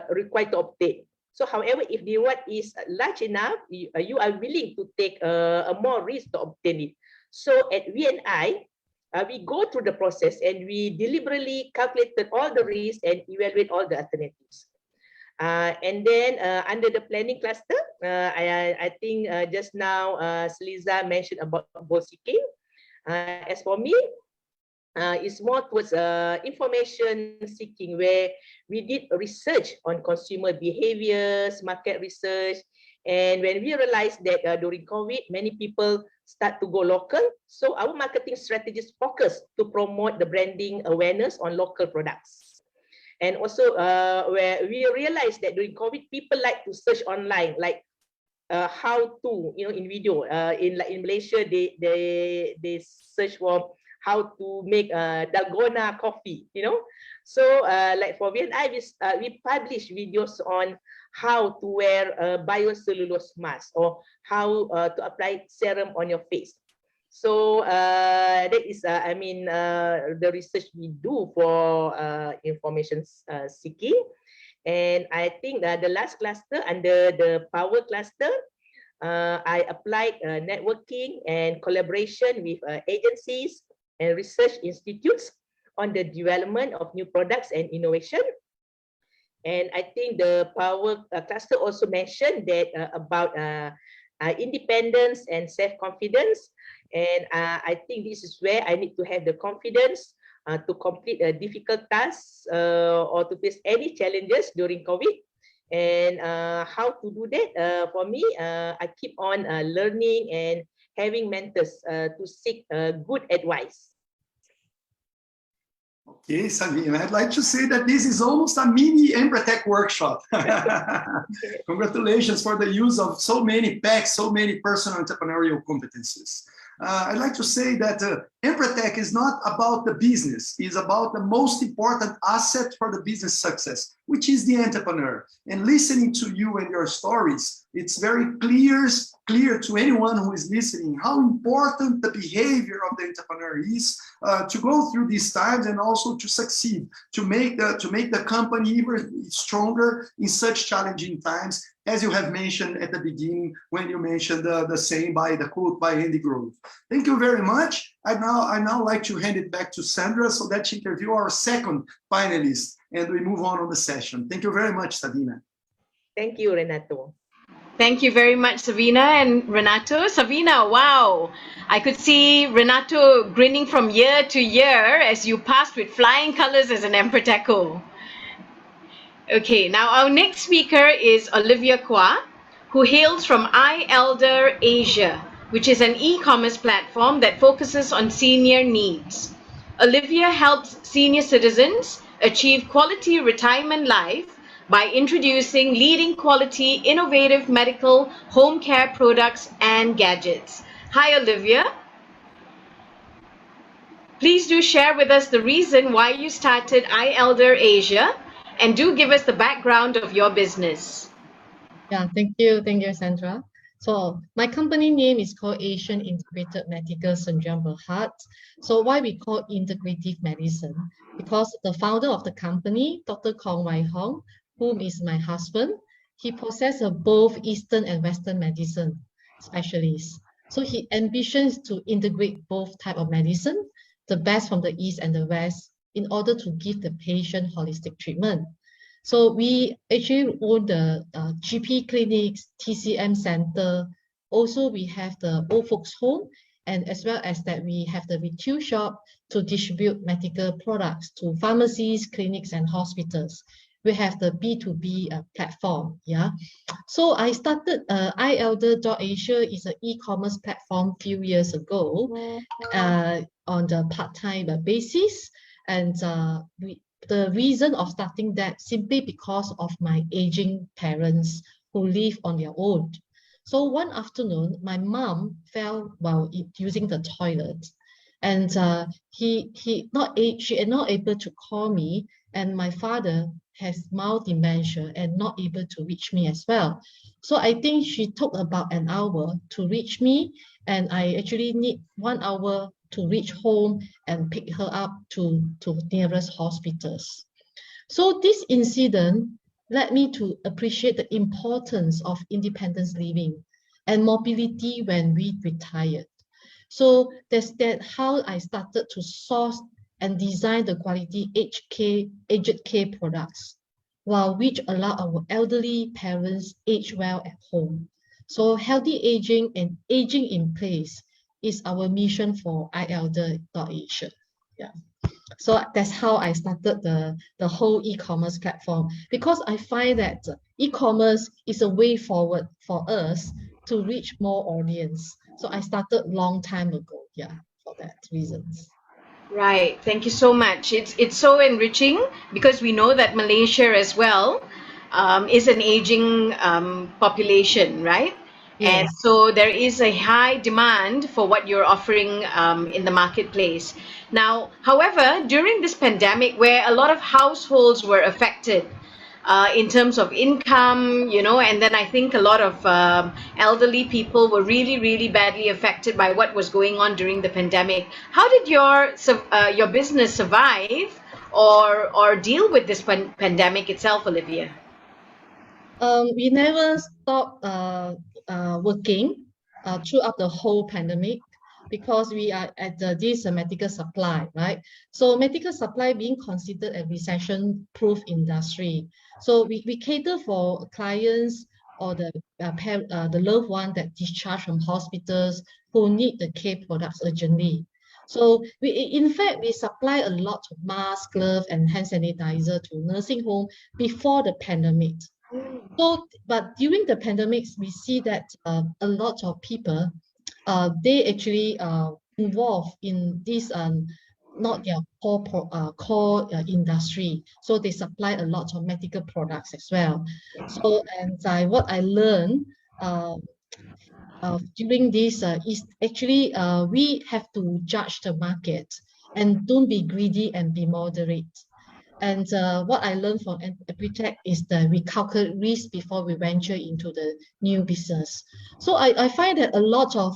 required to obtain. So however, if the reward is large enough, you are willing to take a more risk to obtain it. So at VNI, we go through the process and we deliberately calculated all the risks and evaluate all the alternatives. And then under the planning cluster, I think just now Sliza mentioned about goal seeking. As for me, it's more towards information seeking, where we did research on consumer behaviors, market research. And when we realized that during COVID, many people start to go local, so our marketing strategies focus to promote the branding awareness on local products. And also where we realized that during COVID, people like to search online, like how to, in video. In Malaysia, they search for how to make dalgona coffee, So like for VNI, we publish videos on how to wear a biocellulose mask or how to apply serum on your face. So that is, the research we do for information seeking. And I think the last cluster, under the power cluster, I applied networking and collaboration with agencies and research institutes on the development of new products and innovation. And I think the power cluster also mentioned that about independence and self-confidence. And I think this is where I need to have the confidence to complete a difficult tasks or to face any challenges during COVID. And how to do that? For me, I keep on learning and having mentors to seek good advice. Okay, Sabina, I'd like to say that this is almost a mini Empretec workshop. Congratulations for the use of so many packs, so many personal entrepreneurial competencies. I'd like to say that Empretec is not about the business, it's about the most important asset for the business success, which is the entrepreneur. And listening to you and your stories, it's very clear to anyone who is listening how important the behavior of the entrepreneur is to go through these times and also to succeed, to make the company even stronger in such challenging times, as you have mentioned at the beginning when you mentioned the saying the quote by Andy Grove. Thank you very much. I now like to hand it back to Sandra so that she can interview our second finalist and we move on the session. Thank you very much, Sabina. Thank you, Renato. Thank you very much, Savina and Renato. Savina, wow. I could see Renato grinning from year to year as you passed with flying colors as an Empreteco. Okay, now our next speaker is Olivia Kwa, who hails from iElder Asia, which is an e-commerce platform that focuses on senior needs. Olivia helps senior citizens achieve quality retirement life by introducing leading quality, innovative medical home care products and gadgets. Hi, Olivia. Please do share with us the reason why you started iElder Asia, and do give us the background of your business. Yeah, thank you, Sandra. So my company name is called Asian Integrated Medical Syndrome Berhad. So why we call integrative medicine? Because the founder of the company, Dr. Kong Wai Hong, whom is my husband, he possesses both Eastern and Western medicine specialists. So he ambitions to integrate both type of medicine, the best from the East and the West, in order to give the patient holistic treatment. So we actually own the GP clinics, TCM center. Also, we have the old folks home, and as well as that we have the retail shop to distribute medical products to pharmacies, clinics, and hospitals. We have the B2B platform. Yeah. So I started iElder.Asia is an e-commerce platform a few years ago on the part-time basis. And the reason of starting that simply because of my aging parents who live on their own. So one afternoon, my mom fell while using the toilet, and she is not able to call me, and my father has mild dementia and not able to reach me as well. So I think she took about an hour to reach me, and I actually need 1 hour to reach home and pick her up to nearest hospitals. So this incident led me to appreciate the importance of independence living and mobility when we retired. So that's how I started to source and design the quality aged care products, while which allow our elderly parents age well at home. So healthy aging and aging in place is our mission for iElder.Asia. Yeah. So that's how I started the whole e-commerce platform, because I find that e-commerce is a way forward for us to reach more audience. So I started long time ago, yeah, for that reasons. Right. Thank you so much. It's so enriching because we know that Malaysia as well is an aging population, right? And Yes. so there is a high demand for what you're offering in the marketplace. Now, however, during this pandemic, where a lot of households were affected, in terms of income, and then I think a lot of elderly people were really, really badly affected by what was going on during the pandemic. How did your business survive or deal with this pandemic itself, Olivia? We never stopped working throughout the whole pandemic, because we are at this medical supply, right? So medical supply being considered a recession-proof industry. So we cater for clients or the loved one that discharged from hospitals who need the care products urgently. So in fact, we supply a lot of masks, gloves, and hand sanitizer to nursing home before the pandemic. So, but during the pandemics, we see that a lot of people, they actually involved in this not their core industry. So they supply a lot of medical products as well. So, and what I learned during this is actually we have to judge the market and don't be greedy and be moderate. And what I learned from Empretec is that we calculate risk before we venture into the new business. So I find that a lot of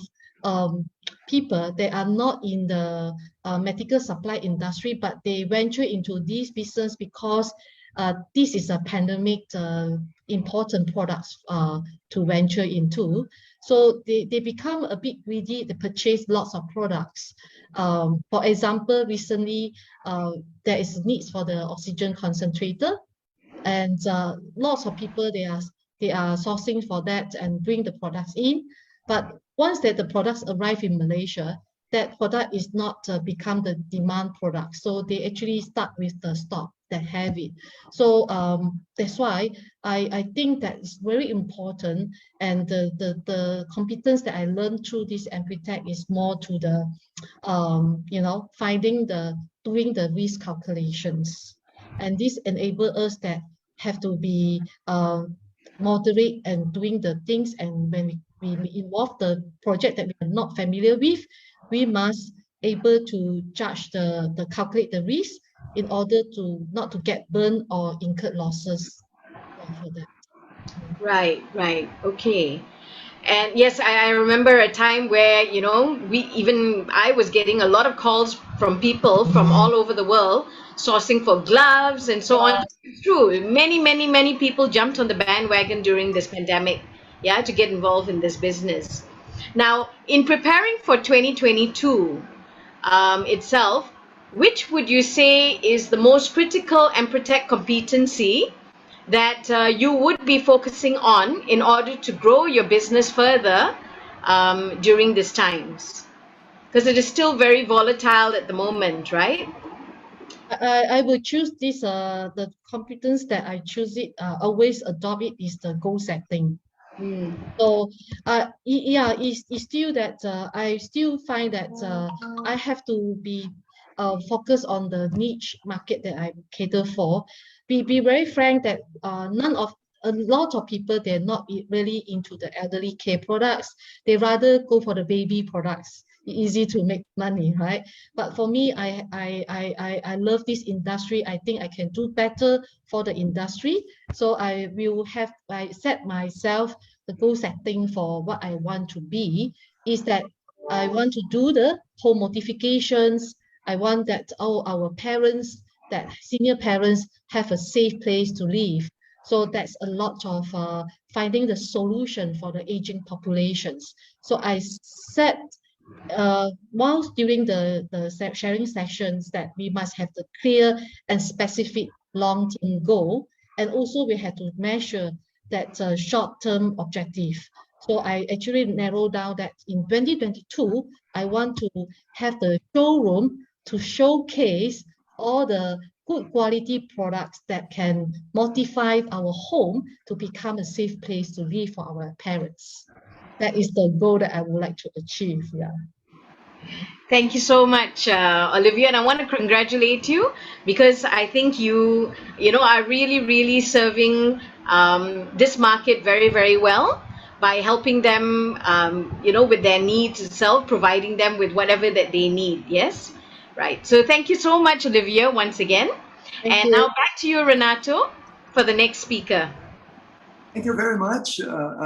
people, they are not in the medical supply industry, but they venture into this business because this is a pandemic important products to venture into. So they become a bit greedy, they purchase lots of products. For example, recently, there is needs for the oxygen concentrator, and lots of people, they are sourcing for that and bring the products in. But once that the products arrive in Malaysia, that product is not become the demand product. So they actually start with the stock that have it. So that's why I think that is very important. And the competence that I learned through this Empretec is more to the, doing the risk calculations. And this enable us that have to be moderate and doing the things. And when we involve the project that we are not familiar with, we must able to judge the calculate the risk in order to not to get burned or incur losses. Yeah, for that. Right. Okay. And yes, I remember a time where, I was getting a lot of calls from people from all over the world sourcing for gloves and so on. It's true. Many people jumped on the bandwagon during this pandemic, yeah, to get involved in this business. Now, in preparing for 2022 itself, which would you say is the most critical Empretec competency that you would be focusing on in order to grow your business further during these times? Because it is still very volatile at the moment, right? I will choose this, the competence that I choose it, always adopt it, is the goal setting. So it's still that I still find that I have to be focus on the niche market that I cater for. Be very frank that a lot of people, they're not really into the elderly care products. They rather go for the baby products. Easy to make money, right? But for me, I love this industry. I think I can do better for the industry. So I set myself the goal setting for what I want to be is that I want to do the home modifications. I want that all our parents, that senior parents have a safe place to live. So that's a lot of finding the solution for the aging populations. So I set whilst during the sharing sessions that we must have the clear and specific long-term goal, and also we had to measure that short-term objective. So I actually narrowed down that in 2022, I want to have the showroom to showcase all the good quality products that can modify our home to become a safe place to live for our parents. That is the goal that I would like to achieve. Yeah. Thank you so much, Olivia, and I want to congratulate you because I think you are really serving this market very well by helping them, with their needs itself, providing them with whatever that they need. Yes, right. So thank you so much, Olivia, once again. Thank And you. now back to you, Renato, for the next speaker. Thank you very much,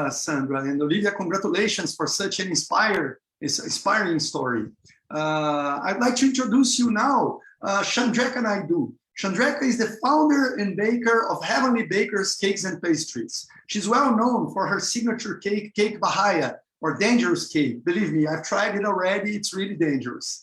Sandra. And Olivia, congratulations for such an inspiring story. I'd like to introduce you now, Chandrika Naidu. Chandrika is the founder and baker of Heavenly Bakers Cakes and Pastries. She's well known for her signature cake, Cake Bahaya, or dangerous cake. Believe me, I've tried it already. It's really dangerous.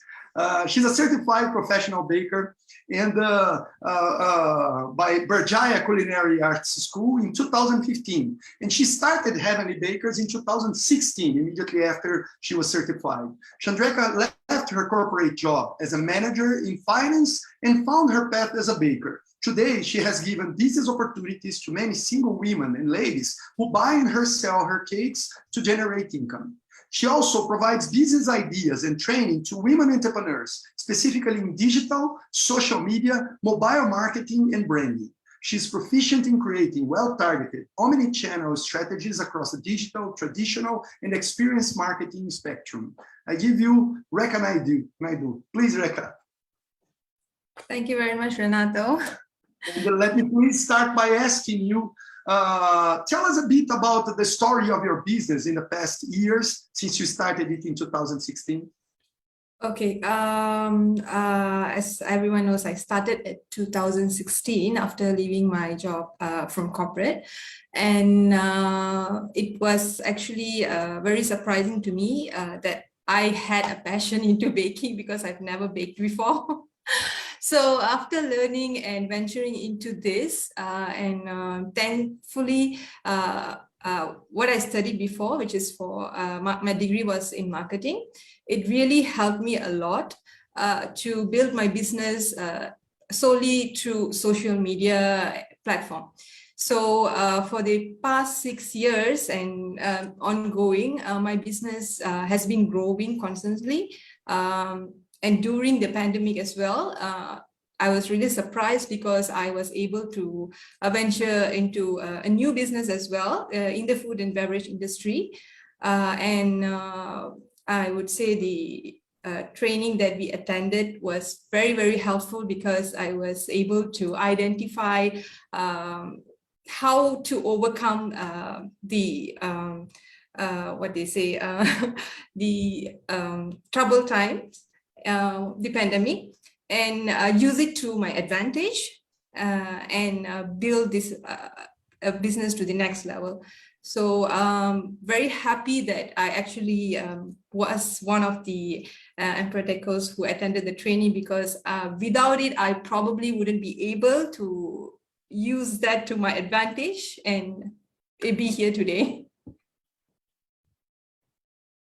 She's a certified professional baker and by Berjaya Culinary Arts School in 2015. And she started Heavenly Bakers in 2016, immediately after she was certified. Chandrika left her corporate job as a manager in finance and found her path as a baker. Today, she has given business opportunities to many single women and ladies who buy and sell her cakes to generate income. She also provides business ideas and training to women entrepreneurs, specifically in digital, social media, mobile marketing, and branding. She's proficient in creating well-targeted, omni-channel strategies across the digital, traditional, and experience marketing spectrum. I give you Rekha Naidu. Please, Rekha. Thank you very much, Renato. And let me please start by asking you, tell us a bit about the story of your business in the past years since you started it in 2016. Okay, as everyone knows, I started at 2016 after leaving my job from corporate, and it was actually very surprising to me that I had a passion into baking because I've never baked before. So after learning and venturing into this, and thankfully, what I studied before, which is for my degree was in marketing, it really helped me a lot to build my business solely through social media platform. So for the past 6 years and ongoing, my business has been growing constantly. And during the pandemic as well, I was really surprised because I was able to venture into a new business as well in the food and beverage industry. And I would say the training that we attended was very helpful because I was able to identify how to overcome the what they say the troubled times, the pandemic, and use it to my advantage and build this business to the next level. So very happy that I actually was one of the Empretecos who attended the training, because without it, I probably wouldn't be able to use that to my advantage and be here today.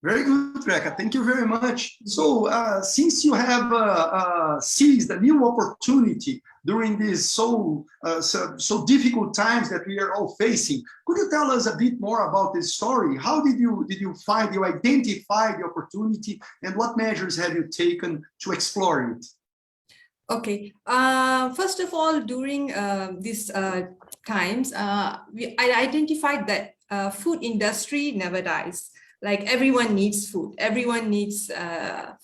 Very good, Rekha. Thank you very much. So since you have seized a new opportunity during these so difficult times that we are all facing, could you tell us a bit more about this story? How did you identify the opportunity, and what measures have you taken to explore it? Okay. First of all, during these times, I identified that food industry never dies. Like everyone needs food. Everyone needs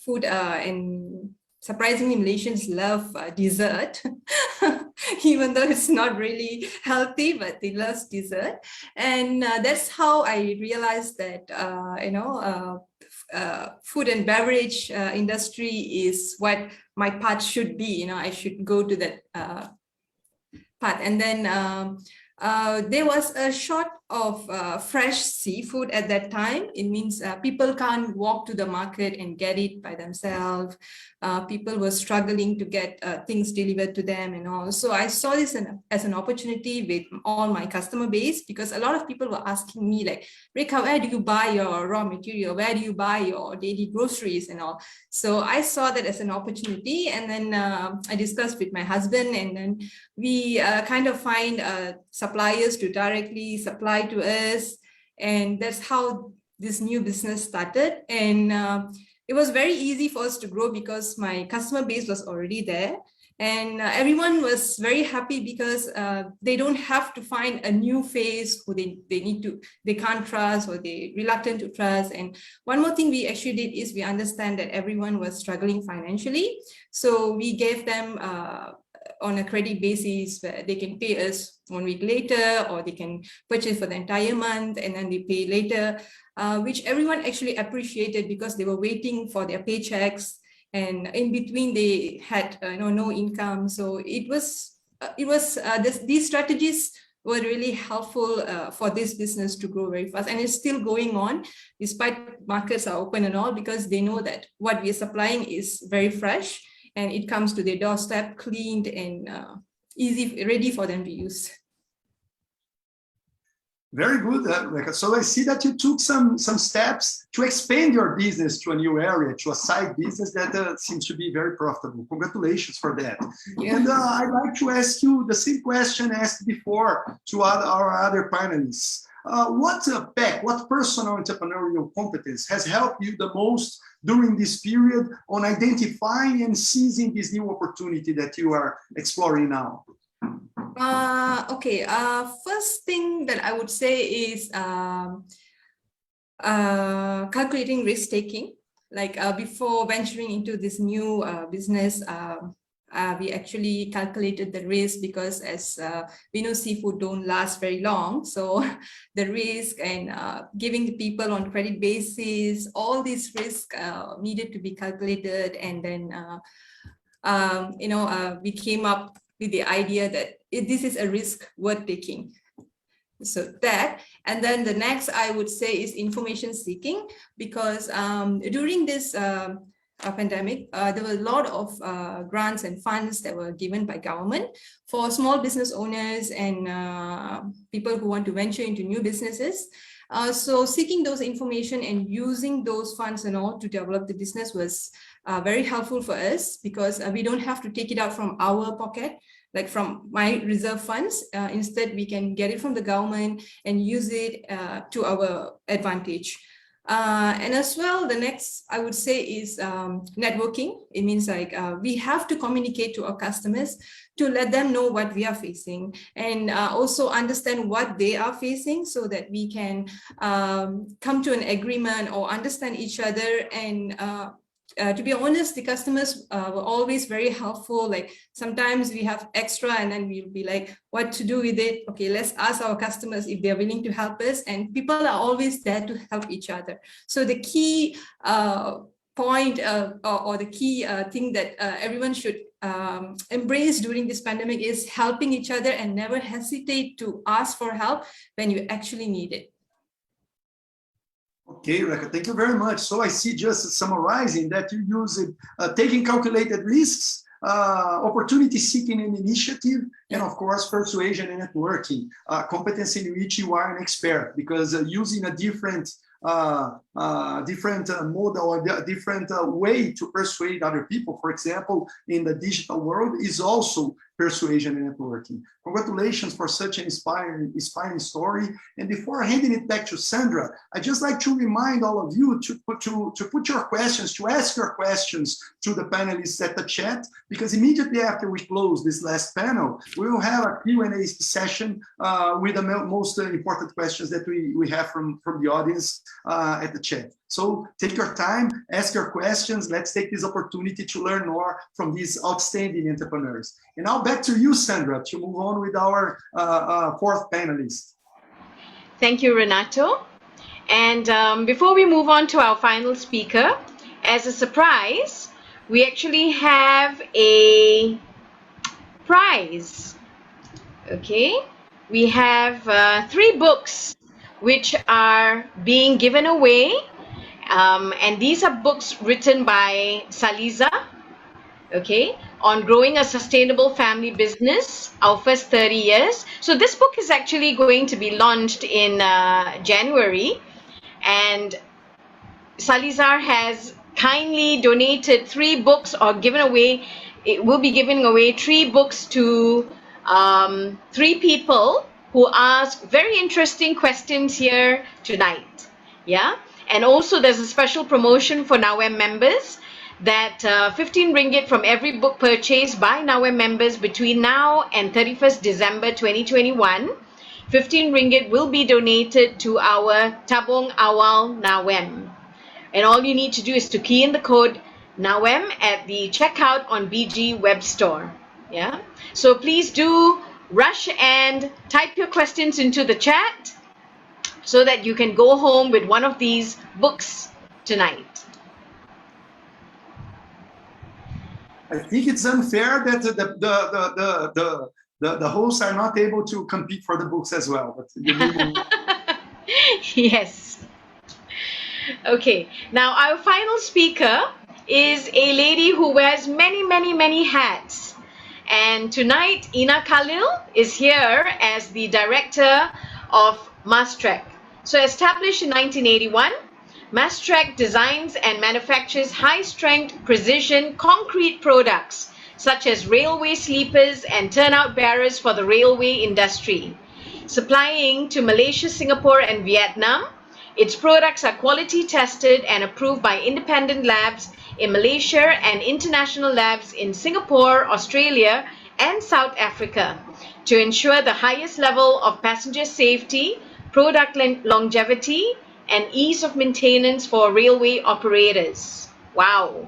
food, and surprisingly, Malaysians love dessert, even though it's not really healthy, but they love dessert. And that's how I realized that, food and beverage industry is what my path should be. I should go to that path. And then there was a short of fresh seafood at that time. It means people can't walk to the market and get it by themselves. People were struggling to get things delivered to them and all. So I saw this as an opportunity with all my customer base, because a lot of people were asking me like, Rekha, where do you buy your raw material? Where do you buy your daily groceries and all? So I saw that as an opportunity. And then I discussed with my husband, and then we kind of find suppliers to directly supply to us. And that's how this new business started. And it was very easy for us to grow because my customer base was already there. And everyone was very happy because they don't have to find a new face who they can't trust, or they reluctant to trust. And one more thing we actually did is we understand that everyone was struggling financially. So we gave them on a credit basis where they can pay us 1 week later, or they can purchase for the entire month and then they pay later, which everyone actually appreciated because they were waiting for their paychecks, and in between they had no income. So these strategies were really helpful for this business to grow very fast, and it's still going on despite markets are open and all, because they know that what we are supplying is very fresh and it comes to their doorstep cleaned and easy, ready for them to use. Very good, Rekha. So I see that you took some steps to expand your business to a new area, to a side business that seems to be very profitable. Congratulations for that. Yeah. And I'd like to ask you the same question asked before to our other panelists. What personal entrepreneurial competence has helped you the most during this period on identifying and seizing this new opportunity that you are exploring now? Okay, first thing that I would say is calculating risk taking. Like before venturing into this new business, we actually calculated the risk, because as we know, seafood don't last very long. So the risk and giving the people on credit basis, all these risks needed to be calculated. And then, we came up with the idea that this is a risk worth taking. So that, and then the next I would say is information seeking, because during this pandemic, there were a lot of grants and funds that were given by government for small business owners and people who want to venture into new businesses. So seeking those information and using those funds and all to develop the business was very helpful for us, because we don't have to take it out from our pocket, like from my reserve funds. Instead, we can get it from the government and use it to our advantage. And as well, the next I would say is networking. It means like we have to communicate to our customers to let them know what we are facing, and also understand what they are facing, so that we can come to an agreement or understand each other. And to be honest, the customers were always very helpful. Like sometimes we have extra and then we'll be like, what to do with it? Okay, let's ask our customers if they're willing to help us. And people are always there to help each other. So the key point or the key thing that everyone should embrace during this pandemic is helping each other, and never hesitate to ask for help when you actually need it. Okay, Rekha, thank you very much. So I see, just summarizing, that you use it, taking calculated risks, opportunity seeking and initiative, and of course, persuasion and networking, competence in which you are an expert, because using a different model or a different way to persuade other people, for example, in the digital world, is also persuasion, and networking. Congratulations for such an inspiring story. And before handing it back to Sandra, I'd just like to remind all of you to put your questions, to ask your questions to the panelists at the chat, because immediately after we close this last panel, we will have a Q&A session with the most important questions that we have from the audience at the chat. So take your time, ask your questions. Let's take this opportunity to learn more from these outstanding entrepreneurs. And now back to you, Sandra, to move on with our fourth panelist. Thank you, Renato. And before we move on to our final speaker, as a surprise, we actually have a prize. Okay, we have 3 books which are being given away. And these are books written by Saliza, okay, on growing a sustainable family business, our first 30 years. So this book is actually going to be launched in January, and Salizar has kindly donated 3 books, or given away, it will be giving away 3 books to 3 people who ask very interesting questions here tonight. Yeah. And also there's a special promotion for NowM members that 15 ringgit from every book purchase by NowM members between now and 31st December 2021, 15 ringgit will be donated to our Tabung Awal NowM. And all you need to do is to key in the code NowM at the checkout on BG Web Store. Yeah. So please do rush and type your questions into the chat, so that you can go home with one of these books tonight. I think it's unfair that the hosts are not able to compete for the books as well. But yes. Okay. Now our final speaker is a lady who wears many hats. And tonight, Ina Khalil is here as the director of Mastrek. So established in 1981, Mastrek designs and manufactures high-strength precision concrete products such as railway sleepers and turnout bearers for the railway industry. Supplying to Malaysia, Singapore and Vietnam, its products are quality tested and approved by independent labs in Malaysia and international labs in Singapore, Australia and South Africa to ensure the highest level of passenger safety, product longevity, and ease of maintenance for railway operators. Wow.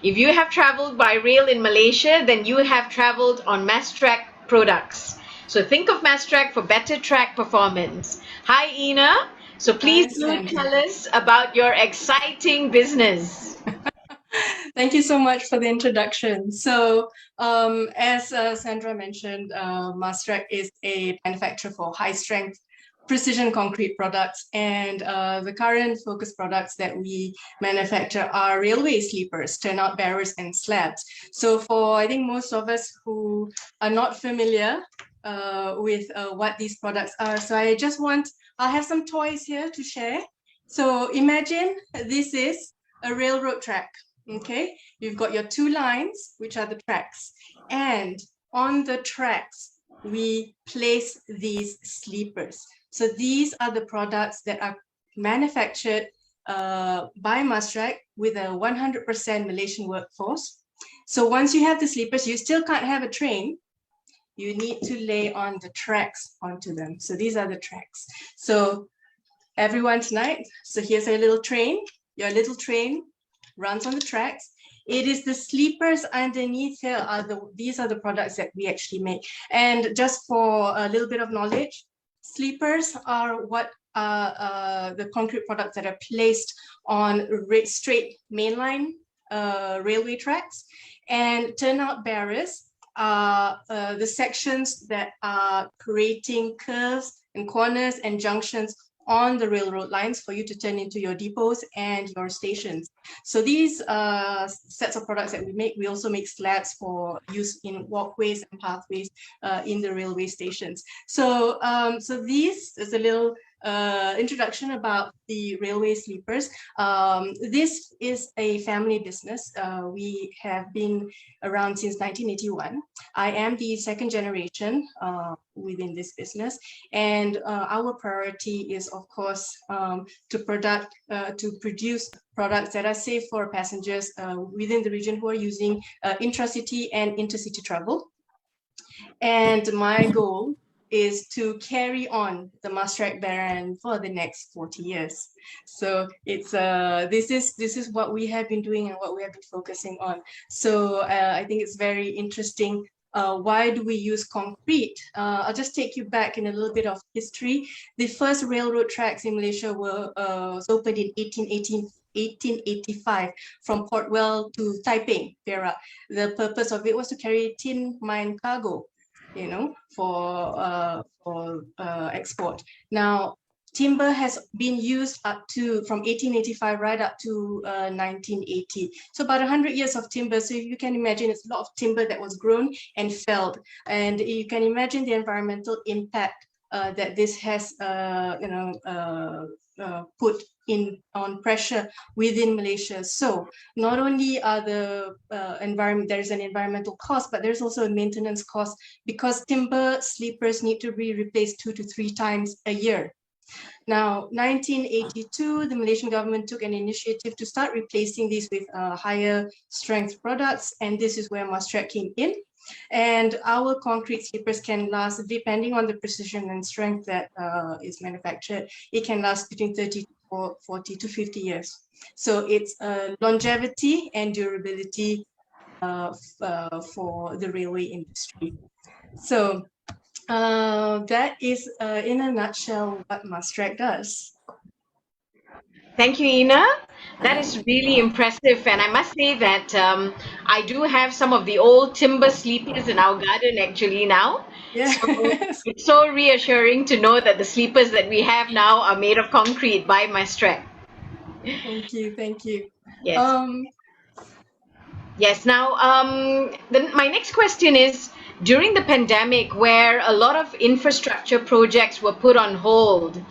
If you have traveled by rail in Malaysia, then you have traveled on Mastrek products. So think of Mastrek for better track performance. Hi, Ina. So please do tell us about your exciting business. Thank you so much for the introduction. So as Sandra mentioned, Mastrek is a manufacturer for high-strength precision concrete products, and the current focus products that we manufacture are railway sleepers, turnout bearers and slabs. So for, I think, most of us who are not familiar with what these products are, so I have some toys here to share. So imagine this is a railroad track. Okay, you've got your 2 lines, which are the tracks, and on the tracks we place these sleepers. So these are the products that are manufactured by Mastrek with a 100% Malaysian workforce. So once you have the sleepers, you still can't have a train. You need to lay on the tracks onto them. So these are the tracks. So everyone tonight, so here's a little train. Your little train runs on the tracks. It is the sleepers underneath here these are the products that we actually make. And just for a little bit of knowledge, sleepers are what the concrete products that are placed on straight mainline railway tracks, and turnout bearers are the sections that are creating curves and corners and junctions on the railroad lines for you to turn into your depots and your stations. So these sets of products that we make, we also make slabs for use in walkways and pathways in the railway stations. So so this is a little introduction about the railway sleepers. This is a family business. We have been around since 1981. I am the second generation within this business, and our priority is, of course, to produce products that are safe for passengers within the region who are using intracity and intercity travel. And my goal is to carry on the Maastricht brand for the next 40 years. So it's this is what we have been doing and what we have been focusing on. So I think it's very interesting. Why do we use concrete? I'll just take you back in a little bit of history. The first railroad tracks in Malaysia were opened in 1885 from Port Well to Taiping, Perak. The purpose of it was to carry tin mine cargo, you know, for export. Now, timber has been used up to from 1885 right up to 1980. So about 100 years of timber. So you can imagine it's a lot of timber that was grown and felled. And you can imagine the environmental impact that this has, put on pressure within Malaysia. So not only are the there's an environmental cost, but there's also a maintenance cost because timber sleepers need to be replaced 2 to 3 times a year. Now, 1982, the Malaysian government took an initiative to start replacing these with higher strength products, and this is where Maastricht came in. And our concrete sleepers can last, depending on the precision and strength that is manufactured, it can last between 30 to 40 to 50 years. So it's longevity and durability for the railway industry. So that is, in a nutshell, what Maastricht does. Thank you, Ina. That is really impressive. And I must say that I do have some of the old timber sleepers in our garden actually now. Yes. So it's so reassuring to know that the sleepers that we have now are made of concrete by Maastricht. Thank you. Thank you. Yes. Yes. Now, my next question is, during the pandemic, where a lot of infrastructure projects were put on hold,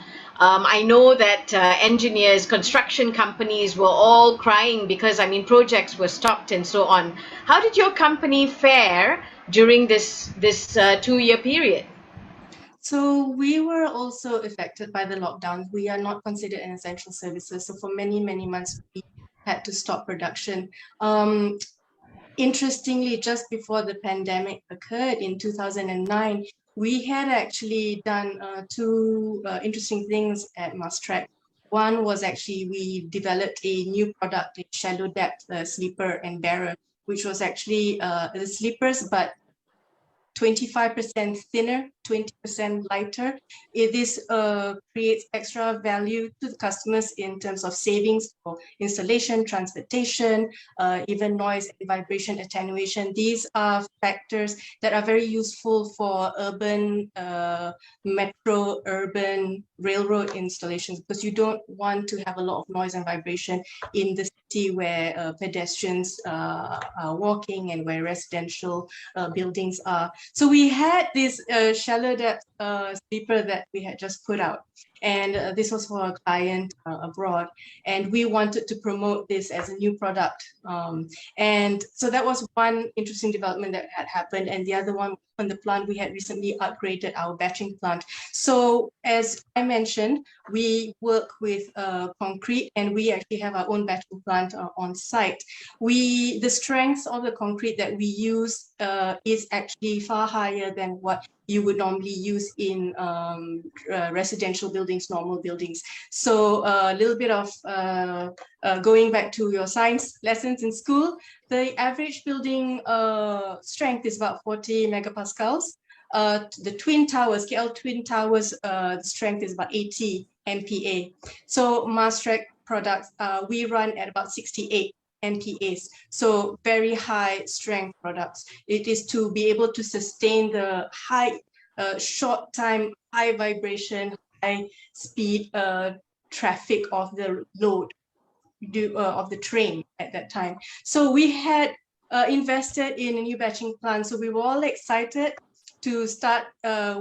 I know that engineers, construction companies were all crying because, I mean, projects were stopped and so on. How did your company fare during this 2-year period? So we were also affected by the lockdown. We are not considered an essential services. So for many, many months, we had to stop production. Interestingly, just before the pandemic occurred in 2009, we had actually done 2 interesting things at Maastricht. One was actually we developed a new product, a shallow depth sleeper and bearer, which was actually the sleepers, but 25% thinner, 20% lighter. This creates extra value to the customers in terms of savings for installation, transportation, even noise and vibration attenuation. These are factors that are very useful for urban, metro, urban railroad installations, because you don't want to have a lot of noise and vibration in the city where pedestrians are walking and where residential buildings are. So we had this shallow depth sleeper that we had just put out, and this was for a client abroad, and we wanted to promote this as a new product. And so that was one interesting development that had happened, and the other one on the plant, we had recently upgraded our batching plant. So as I mentioned, we work with concrete, and we actually have our own batching plant on site. The strength of the concrete that we use is actually far higher than what you would normally use in residential buildings, normal buildings. So a little bit of going back to your science lessons in school, the average building strength is about 40 megapascals. The twin towers, KL twin towers, the strength is about 80 MPa. So Maastricht products, we run at about 68 MPAs, so very high strength products. It is to be able to sustain the high, short time, high vibration, high speed traffic of the load of the train at that time. So we had invested in a new batching plant, so we were all excited. to start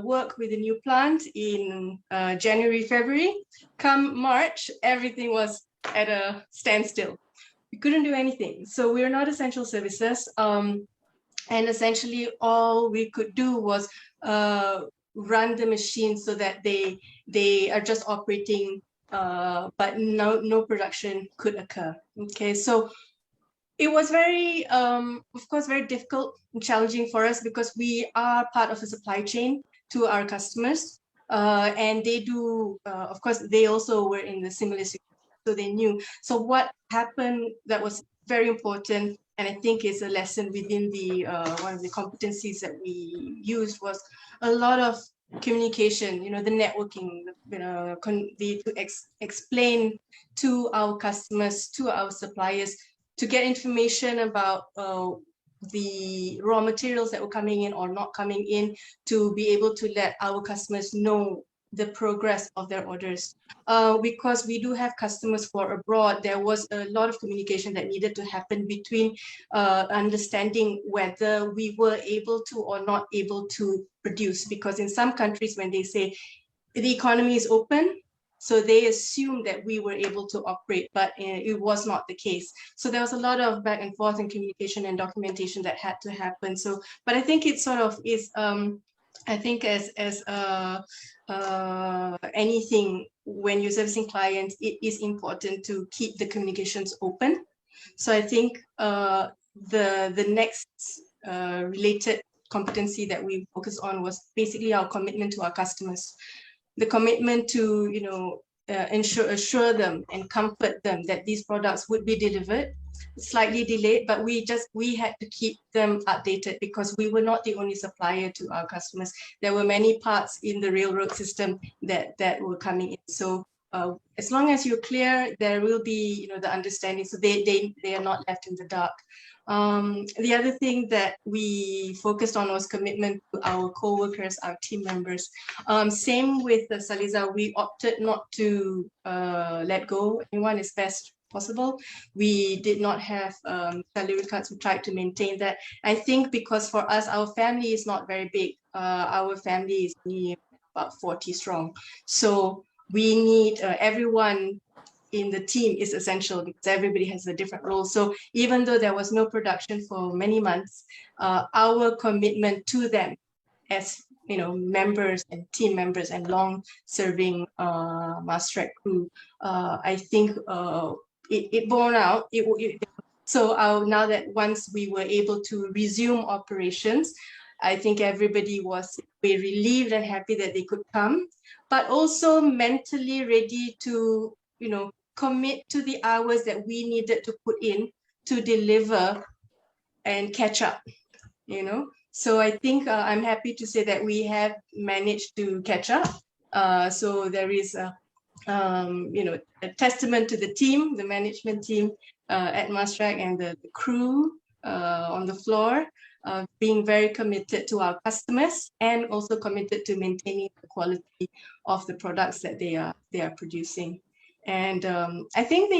work with the new plant in January, February. Come March, everything was at a standstill. We couldn't do anything. So we're not essential services. And essentially all we could do was run the machine so that they are just operating, but no production could occur. Okay, so it was very, of course, very difficult and challenging for us because we are part of a supply chain to our customers. And they do, of course, they also were in the similar situation, so they knew. So what happened that was very important, and I think is a lesson within the one of the competencies that we used, was a lot of communication, the networking, explain to our customers, to our suppliers, to get information about the raw materials that were coming in or not coming in, to be able to let our customers know the progress of their orders. Because we do have customers for abroad, there was a lot of communication that needed to happen between understanding whether we were able to or not able to produce. Because in some countries, when they say the economy is open, so they assumed that we were able to operate, but it was not the case. So there was a lot of back and forth and communication and documentation that had to happen. So, but I think it sort of is, I think as anything, when you're servicing clients, it is important to keep the communications open. So I think the next related competency that we focused on was basically our commitment to our customers. The commitment to, assure them and comfort them that these products would be delivered, slightly delayed, but we had to keep them updated because we were not the only supplier to our customers. There were many parts in the railroad system that were coming in. So as long as you're clear, there will be, the understanding, so they are not left in the dark. The other thing that we focused on was commitment to our co-workers, our team members. Same with Saliza, we opted not to let go anyone as best possible. We did not have salary cuts. We tried to maintain that. I think because for us, our family is not very big. Our family is about 40 strong. So we need everyone in the team is essential because everybody has a different role. So even though there was no production for many months, our commitment to them as members and team members and long-serving Mass-Track crew, I think it borne out. So now that once we were able to resume operations, I think everybody was relieved and happy that they could come, but also mentally ready to, commit to the hours that we needed to put in to deliver and catch up, So I think I'm happy to say that we have managed to catch up. So there is a testament to the team, the management team at Mass-Track and the crew on the floor, being very committed to our customers and also committed to maintaining the quality of the products that they are producing. And I think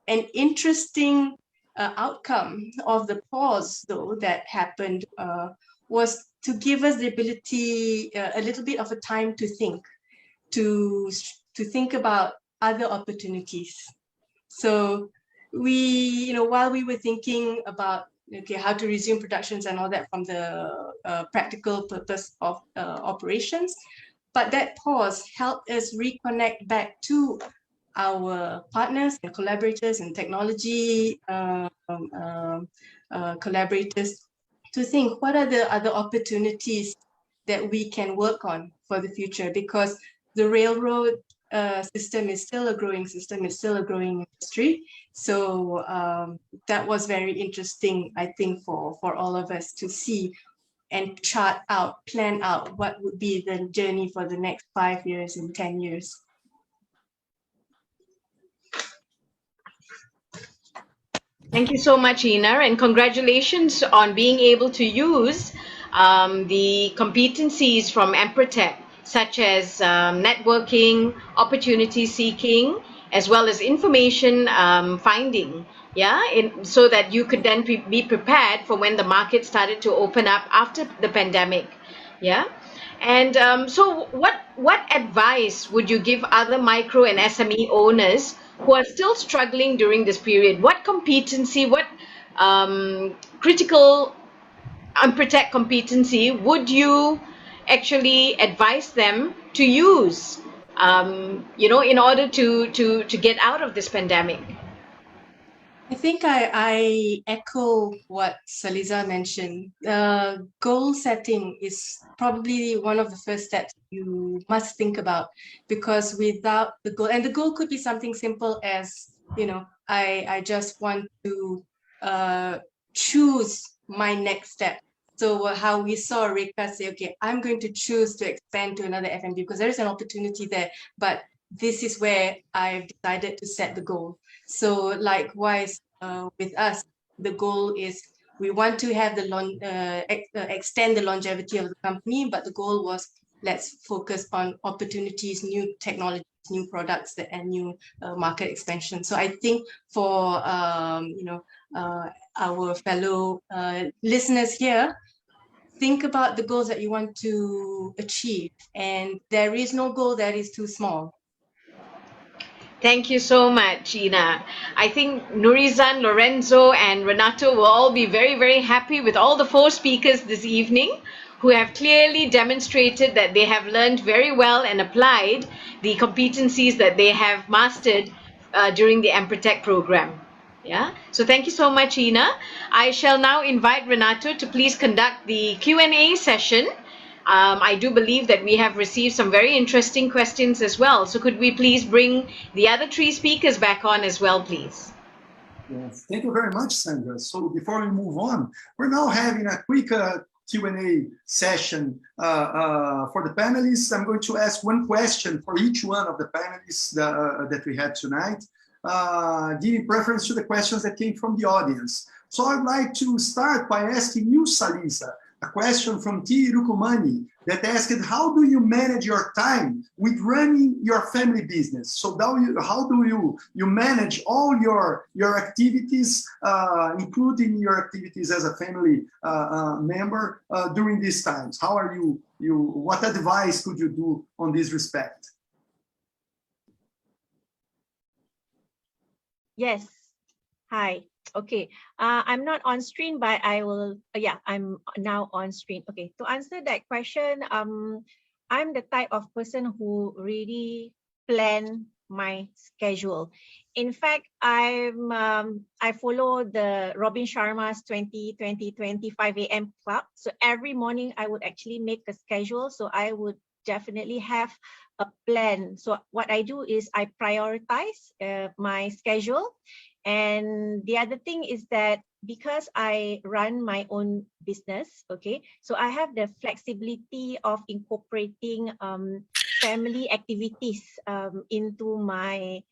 an interesting outcome of the pause, though, that happened was to give us the ability, a little bit of a time to think, to think about other opportunities. So we, while we were thinking about how to resume productions and all that from the practical purpose of operations, but that pause helped us reconnect back to our partners and collaborators and technology collaborators to think what are the other opportunities that we can work on for the future, because the railroad system is still a growing system, it's still a growing industry. So that was very interesting, I think, for all of us to see and chart out, plan out what would be the journey for the next 5 years and 10 years. Thank you so much, Ina, and congratulations on being able to use the competencies from Empretec, such as networking, opportunity seeking, as well as information finding, so that you could then be prepared for when the market started to open up after the pandemic. Yeah. And so what advice would you give other micro and SME owners who are still struggling during this period? What competency, what critical Empretec competency would you actually advise them to use, in order to get out of this pandemic? I think I echo what Saliza mentioned. Goal setting is probably one of the first steps you must think about, because without the goal, and the goal could be something simple as, I just want to choose my next step. So how we saw Reka say, okay, I'm going to choose to expand to another FMB because there is an opportunity there, but this is where I've decided to set the goal. So likewise, with us, the goal is we want to have extend the longevity of the company, but the goal was let's focus on opportunities, new technologies, new products, and new market expansion. So I think for our fellow listeners here, think about the goals that you want to achieve, and there is no goal that is too small. Thank you so much, Ina. I think Nurizan, Lorenzo, and Renato will all be very, very happy with all the 4 speakers this evening who have clearly demonstrated that they have learned very well and applied the competencies that they have mastered during the Empretec program. Yeah. So thank you so much, Ina. I shall now invite Renato to please conduct the Q&A session. I do believe that we have received some very interesting questions as well. So could we please bring the other 3 speakers back on as well, please? Yes, thank you very much, Sandra. So before we move on, we're now having a quick Q&A session for the panelists. I'm going to ask one question for each one of the panelists that we had tonight, giving preference to the questions that came from the audience. So I'd like to start by asking you, Saliza, a question from T. Rukumani that asked, how do you manage your time with running your family business? So how do you manage all your activities, including your activities as a family member during these times? How are what advice could you do on this respect? Yes. Hi. Okay. I'm not on screen, but I will. Yeah, I'm now on screen. Okay. To answer that question, I'm the type of person who really plan my schedule. In fact, I follow the Robin Sharma's 25 a.m. club. So every morning I would actually make a schedule. So I would definitely have a plan. So what I do is I prioritize my schedule. And the other thing is that because I run my own business, okay, so I have the flexibility of incorporating family activities into my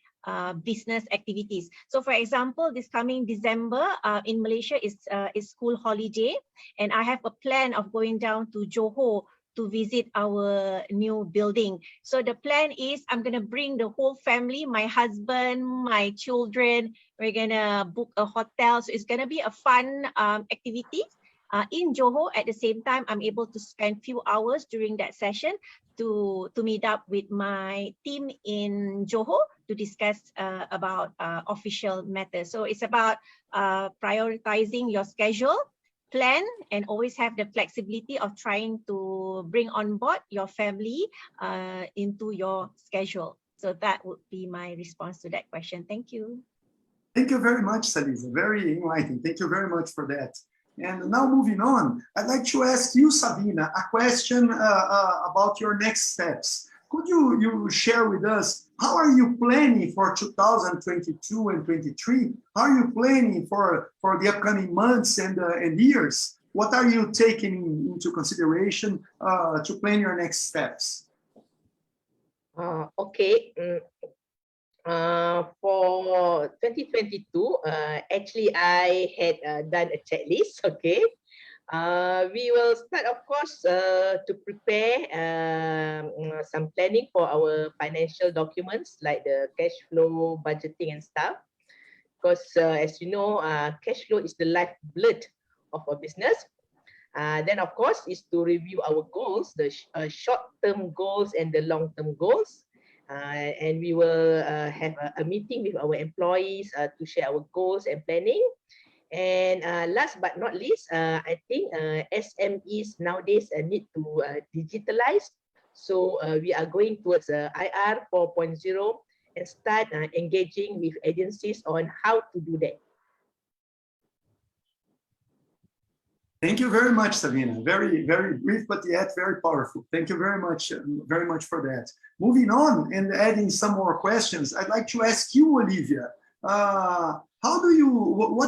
business activities. So for example, this coming December in Malaysia is school holiday, and I have a plan of going down to Johor to visit our new building. So the plan is I'm going to bring the whole family, my husband, my children. We're going to book a hotel. So it's going to be a fun activity in Johor. At the same time, I'm able to spend few hours during that session to meet up with my team in Johor to discuss about official matters. So it's about prioritizing your schedule, plan, and always have the flexibility of trying to bring on board your family into your schedule. So that would be my response to that question. Thank you. Thank you very much, Saliza. Very enlightening. Thank you very much for that. And now moving on, I'd like to ask you, Sabina, a question about your next steps. Could you share with us, how are you planning for 2022 and 23? How are you planning for the upcoming months and years? What are you taking into consideration to plan your next steps? Okay. For 2022, actually, I had done a checklist. Okay. We will start, of course, to prepare some planning for our financial documents like the cash flow, budgeting, and stuff. Because as you know, cash flow is the lifeblood of a business. Then, of course, is to review our goals, the short-term goals and the long-term goals. And we will have a meeting with our employees to share our goals and planning. And last but not least, I think SMEs nowadays need to digitalize. So we are going towards IR 4.0 and start engaging with agencies on how to do that. Thank you very much, Sabina. Very, very brief, but yet very powerful. Thank you very much for that. Moving on and adding some more questions, I'd like to ask you, Olivia, what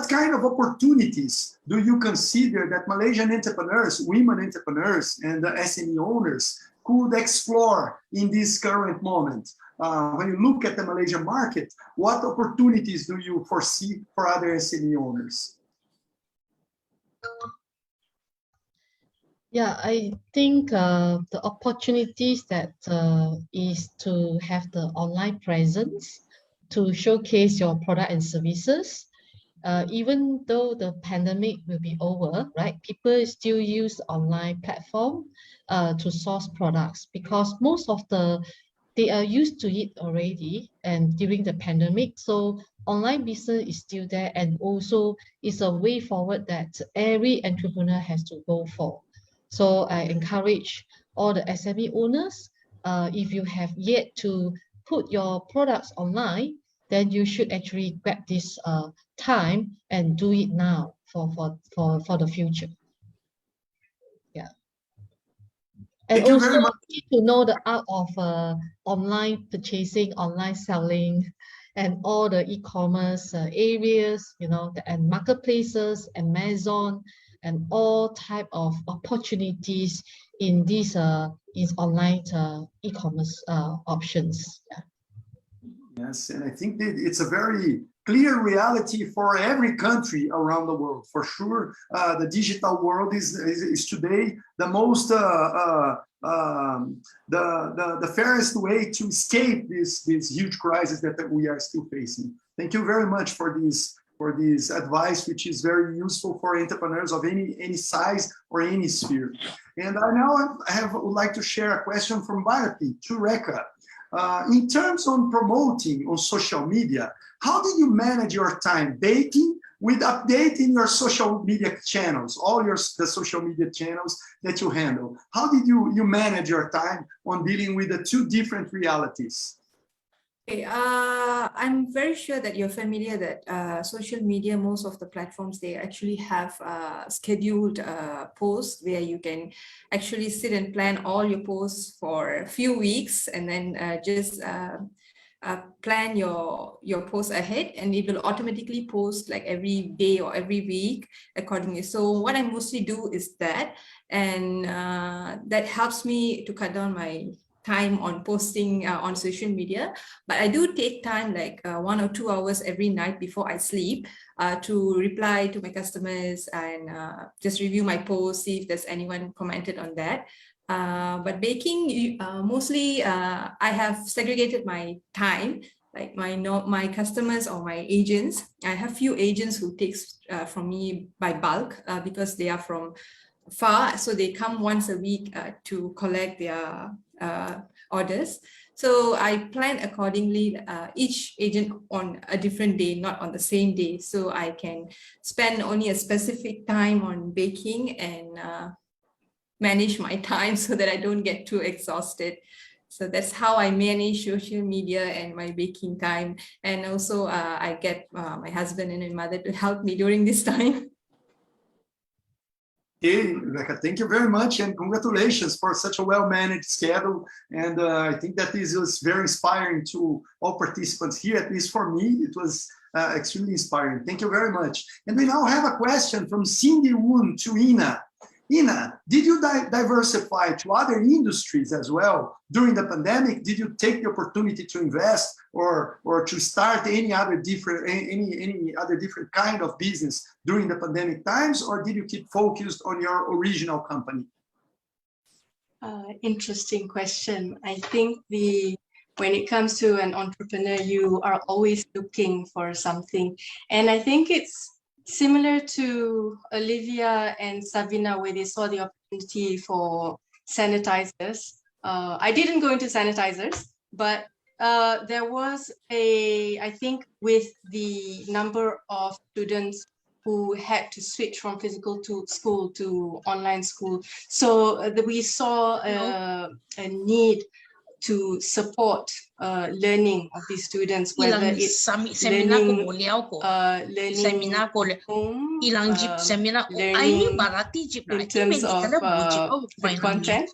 kind of opportunities do you consider that Malaysian entrepreneurs, women entrepreneurs, and SME owners could explore in this current moment? When you look at the Malaysian market, what opportunities do you foresee for other SME owners? Yeah, I think the opportunities that is to have the online presence to showcase your product and services. Even though the pandemic will be over, right? People still use online platform to source products because most of they are used to it already and during the pandemic. So online business is still there, and also it's a way forward that every entrepreneur has to go for. So I encourage all the SME owners, if you have yet to put your products online, then you should actually grab this time and do it now for the future. Yeah. And also need to know the art of online purchasing, online selling, and all the e-commerce areas, you know, and marketplaces, Amazon, and all type of opportunities in these online e-commerce options. Yeah. Yes, and I think that it's a very clear reality for every country around the world. For sure, the digital world is today the most the fairest way to escape this huge crisis that we are still facing. Thank you very much for this advice, which is very useful for entrepreneurs of any size or any sphere. And I now would like to share a question from Bharati to Rekha. In terms of promoting on social media, how did you manage your time baking with updating your social media channels, the social media channels that you handle? How did you manage your time on dealing with the two different realities? Okay, I'm very sure that you're familiar that social media, most of the platforms, they actually have scheduled posts where you can actually sit and plan all your posts for a few weeks and then just plan your posts ahead, and it will automatically post like every day or every week accordingly. So what I mostly do is that, and that helps me to cut down my time on posting on social media. But I do take time, like 1 or 2 hours every night before I sleep, to reply to my customers and just review my posts, see if there's anyone commented on that. But baking, mostly I have segregated my time, like my customers or my agents. I have few agents who takes from me by bulk because they are from far, so they come once a week to collect their orders. So I plan accordingly, each agent on a different day, not on the same day, so I can spend only a specific time on baking and manage my time so that I don't get too exhausted. So that's how I manage social media and my baking time. And also I get my husband and my mother to help me during this time. Okay, Rebecca, thank you very much, and congratulations for such a well-managed schedule. And I think that this was very inspiring to all participants here. At least for me, it was extremely inspiring. Thank you very much. And we now have a question from Cindy Woon to Ina. Ina, did you diversify to other industries as well during the pandemic? Did you take the opportunity to invest or to start any other different kind of business during the pandemic times, or did you keep focused on your original company? Interesting question. I think when it comes to an entrepreneur, you are always looking for something, and I think it's similar to Olivia and Savina, where they saw the opportunity for sanitizers. I didn't go into sanitizers, but there was I think with the number of students who had to switch from physical to school to online school. So we saw a need to support learning of these students, whether it's learning, learning home, learning in terms of the content.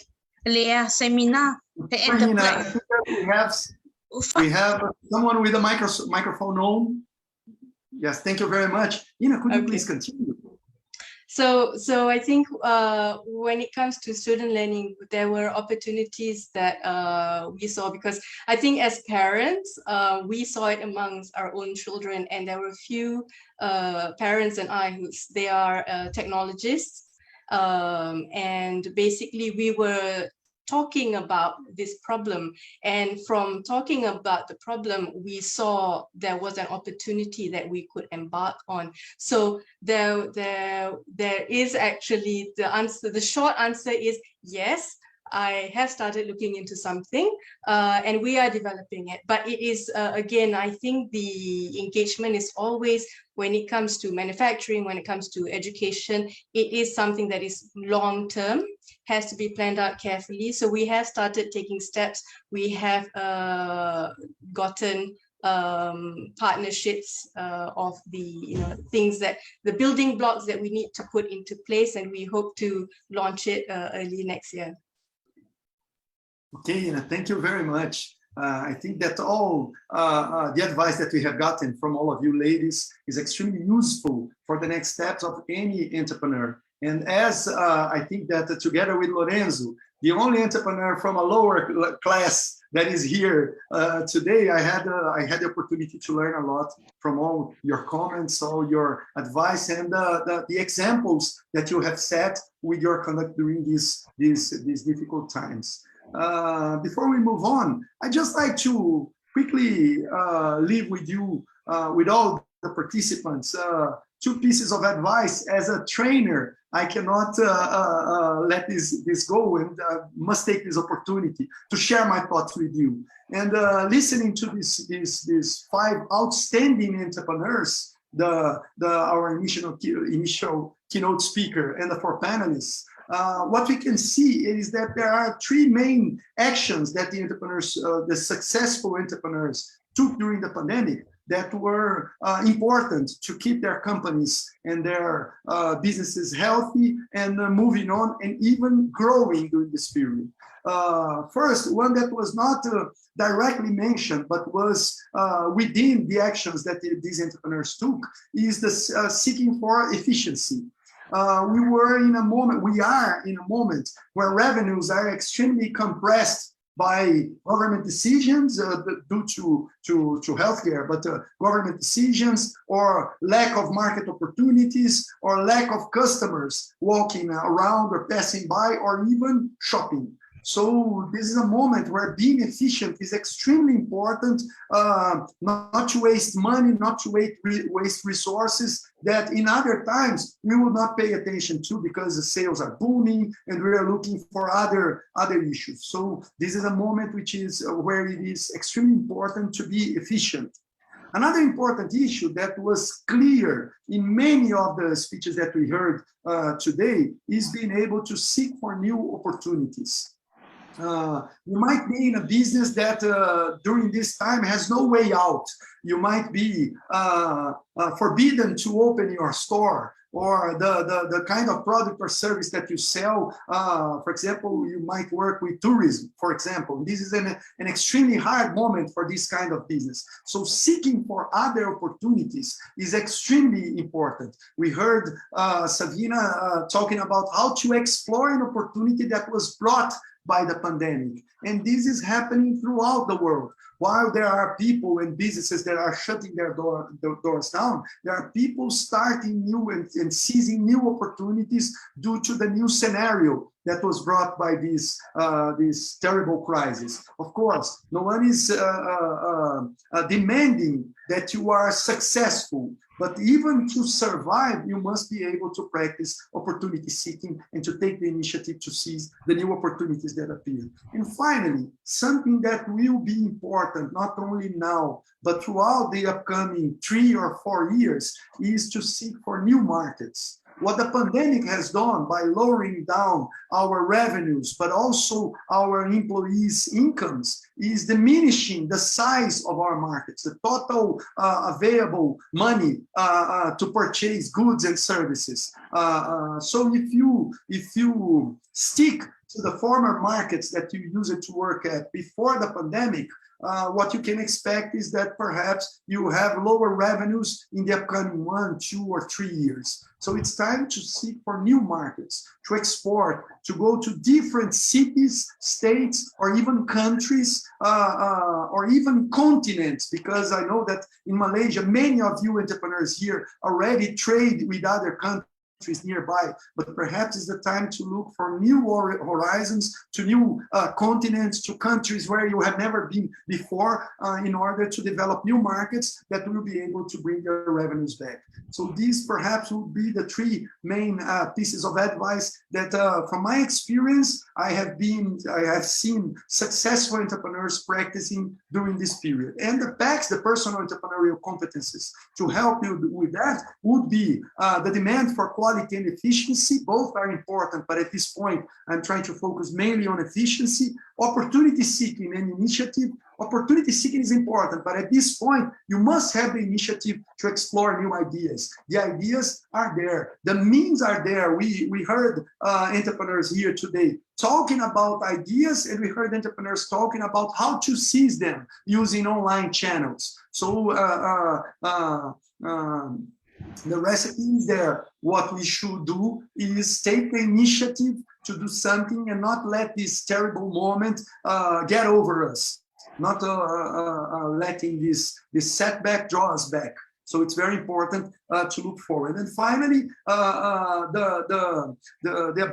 Marina, I think that we have someone with a microphone on. Yes, thank you very much. Ina, could you please continue? So I think when it comes to student learning, there were opportunities that we saw, because I think as parents, we saw it amongst our own children, and there were a few parents and I they are technologists, and basically we were talking about this problem, and from talking about the problem, we saw there was an opportunity that we could embark on. So there is actually the answer. The short answer is yes, I have started looking into something, and we are developing it. But it is, again, I think the engagement is always, when it comes to manufacturing, when it comes to education, it is something that is long-term, has to be planned out carefully. So we have started taking steps. We have gotten partnerships of the things that, the building blocks that we need to put into place, and we hope to launch it early next year. Okay, Ina, thank you very much. I think that all the advice that we have gotten from all of you ladies is extremely useful for the next steps of any entrepreneur. And as I think that together with Lorenzo, the only entrepreneur from a lower class that is here today, I had the opportunity to learn a lot from all your comments, all your advice, and the examples that you have set with your conduct during these difficult times. Before we move on, I'd just like to quickly leave with you, with all the participants, two pieces of advice. As a trainer, I cannot let this go, and must take this opportunity to share my thoughts with you. And listening to these five outstanding entrepreneurs, our initial keynote speaker and the four panelists, what we can see is that there are three main actions that the entrepreneurs, the successful entrepreneurs, took during the pandemic that were important to keep their companies and their businesses healthy and moving on and even growing during this period. First, one that was not directly mentioned, but was within the actions that these entrepreneurs took, is the seeking for efficiency. We are in a moment where revenues are extremely compressed by government decisions due to healthcare, but government decisions or lack of market opportunities or lack of customers walking around or passing by or even shopping. So this is a moment where being efficient is extremely important, not to waste money, not to waste resources that in other times we would not pay attention to because the sales are booming and we are looking for other issues. So this is a moment which is where it is extremely important to be efficient. Another important issue that was clear in many of the speeches that we heard today is being able to seek for new opportunities. You might be in a business that during this time has no way out. You might be forbidden to open your store, or the kind of product or service that you sell. For example, you might work with tourism, for example. This is an extremely hard moment for this kind of business. So seeking for other opportunities is extremely important. We heard Savina talking about how to explore an opportunity that was brought by the pandemic. And this is happening throughout the world. While there are people and businesses that are shutting their doors down, there are people starting new and seizing new opportunities due to the new scenario that was brought by this terrible crisis. Of course, no one is demanding that you are successful. But even to survive, you must be able to practice opportunity seeking and to take the initiative to seize the new opportunities that appear. And finally, something that will be important, not only now, but throughout the upcoming 3 or 4 years, is to seek for new markets. What the pandemic has done by lowering down our revenues, but also our employees' incomes, is diminishing the size of our markets, the total available money to purchase goods and services. So if you stick to the former markets that you used to work at before the pandemic, what you can expect is that perhaps you have lower revenues in the upcoming 1, 2, or 3 years. So it's time to seek for new markets, to export, to go to different cities, states, or even countries, or even continents, because I know that in Malaysia, many of you entrepreneurs here already trade with other countries nearby, but perhaps it's the time to look for new horizons, to new continents, to countries where you have never been before, in order to develop new markets that will be able to bring your revenues back. So these perhaps would be the 3 main pieces of advice that, from my experience, I have seen successful entrepreneurs practicing during this period. And the PACs, the personal entrepreneurial competencies, to help you with that would be the demand for quality and efficiency. Both are important, but at this point, I'm trying to focus mainly on efficiency, opportunity seeking and initiative. Opportunity seeking is important, but at this point, you must have the initiative to explore new ideas. The ideas are there. The means are there. We heard entrepreneurs here today talking about ideas, and we heard entrepreneurs talking about how to seize them using online channels. So the recipe is there. What we should do is take the initiative to do something and not let this terrible moment get over us. Not letting this setback draw us back. So it's very important to look forward. And finally, the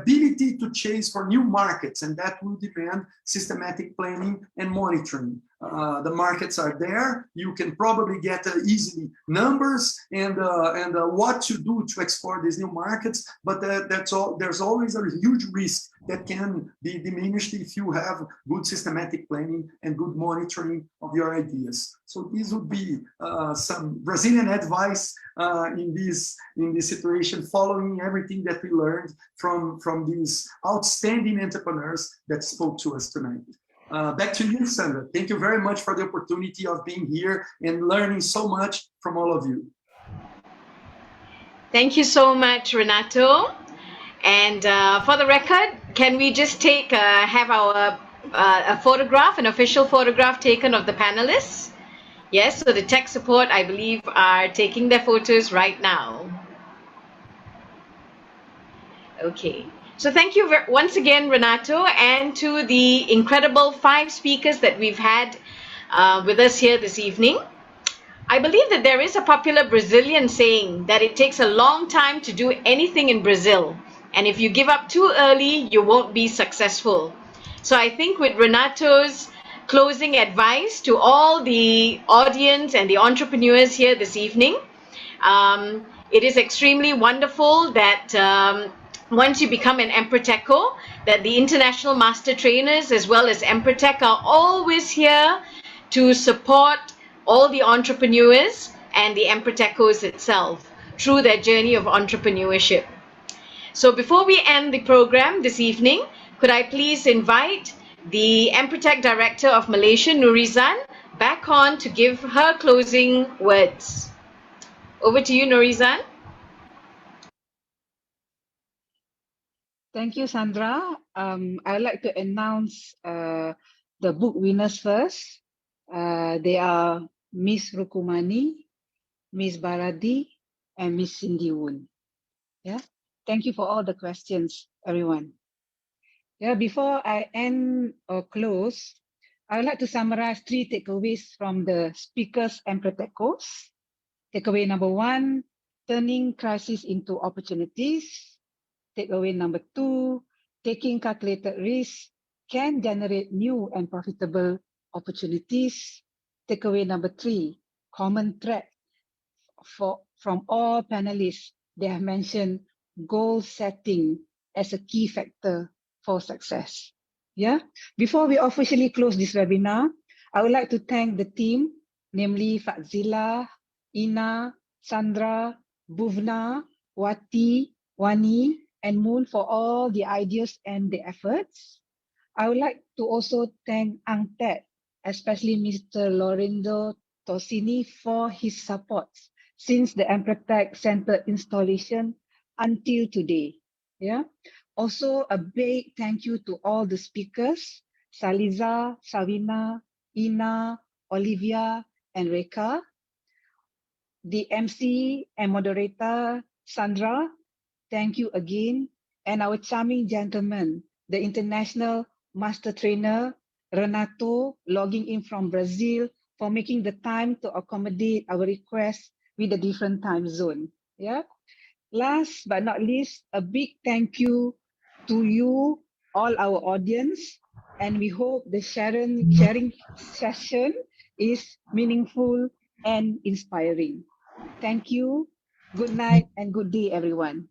ability to chase for new markets, and that will demand systematic planning and monitoring. The markets are there. You can probably get easily numbers and what to do to explore these new markets, but there's always a huge risk that can be diminished if you have good systematic planning and good monitoring of your ideas. So these would be some Brazilian advice in this situation, following everything that we learned from these outstanding entrepreneurs that spoke to us tonight. Back to you, Sandra. Thank you very much for the opportunity of being here and learning so much from all of you. Thank you so much, Renato. And for the record, can we just have our a photograph, an official photograph taken of the panelists? Yes, so the tech support, I believe, are taking their photos right now. Okay. So thank you once again, Renato, and to the incredible 5 speakers that we've had with us here this evening. I believe that there is a popular Brazilian saying that it takes a long time to do anything in Brazil. And if you give up too early, you won't be successful. So I think with Renato's closing advice to all the audience and the entrepreneurs here this evening, it is extremely wonderful that once you become an Empreteco, that the international master trainers as well as Empretec are always here to support all the entrepreneurs and the Empretecos itself through their journey of entrepreneurship. So before we end the program this evening, could I please invite the Empretec Director of Malaysia, Nurizan, back on to give her closing words. Over to you, Nurizan. Thank you, Sandra. I'd like to announce the book winners first. They are Miss Rukumani, Miss Baradi, and Miss Cindy Woon. Yeah. Thank you for all the questions, everyone. Yeah. Before I end or close, I would like to summarize 3 takeaways from the speakers and Empretecos. Takeaway number 1: turning crisis into opportunities. Takeaway number 2: taking calculated risks can generate new and profitable opportunities. Takeaway number 3: common thread from all panelists. They have mentioned goal setting as a key factor for success. Yeah. Before we officially close this webinar, I would like to thank the team, namely Fazila, Ina, Sandra, Bhuvna, Wati, Wani, and Moon for all the ideas and the efforts. I would like to also thank Angtet, especially Mr. Lorenzo Tosini for his support since the Empretec Center installation until today. Yeah. Also, a big thank you to all the speakers, Saliza, Savina, Ina, Olivia, and Reka, the MC and moderator, Sandra. Thank you again. And our charming gentleman, the international master trainer, Renato, logging in from Brazil, for making the time to accommodate our request with a different time zone. Yeah. Last but not least, a big thank you to you, all our audience. And we hope the sharing session is meaningful and inspiring. Thank you. Good night and good day, everyone.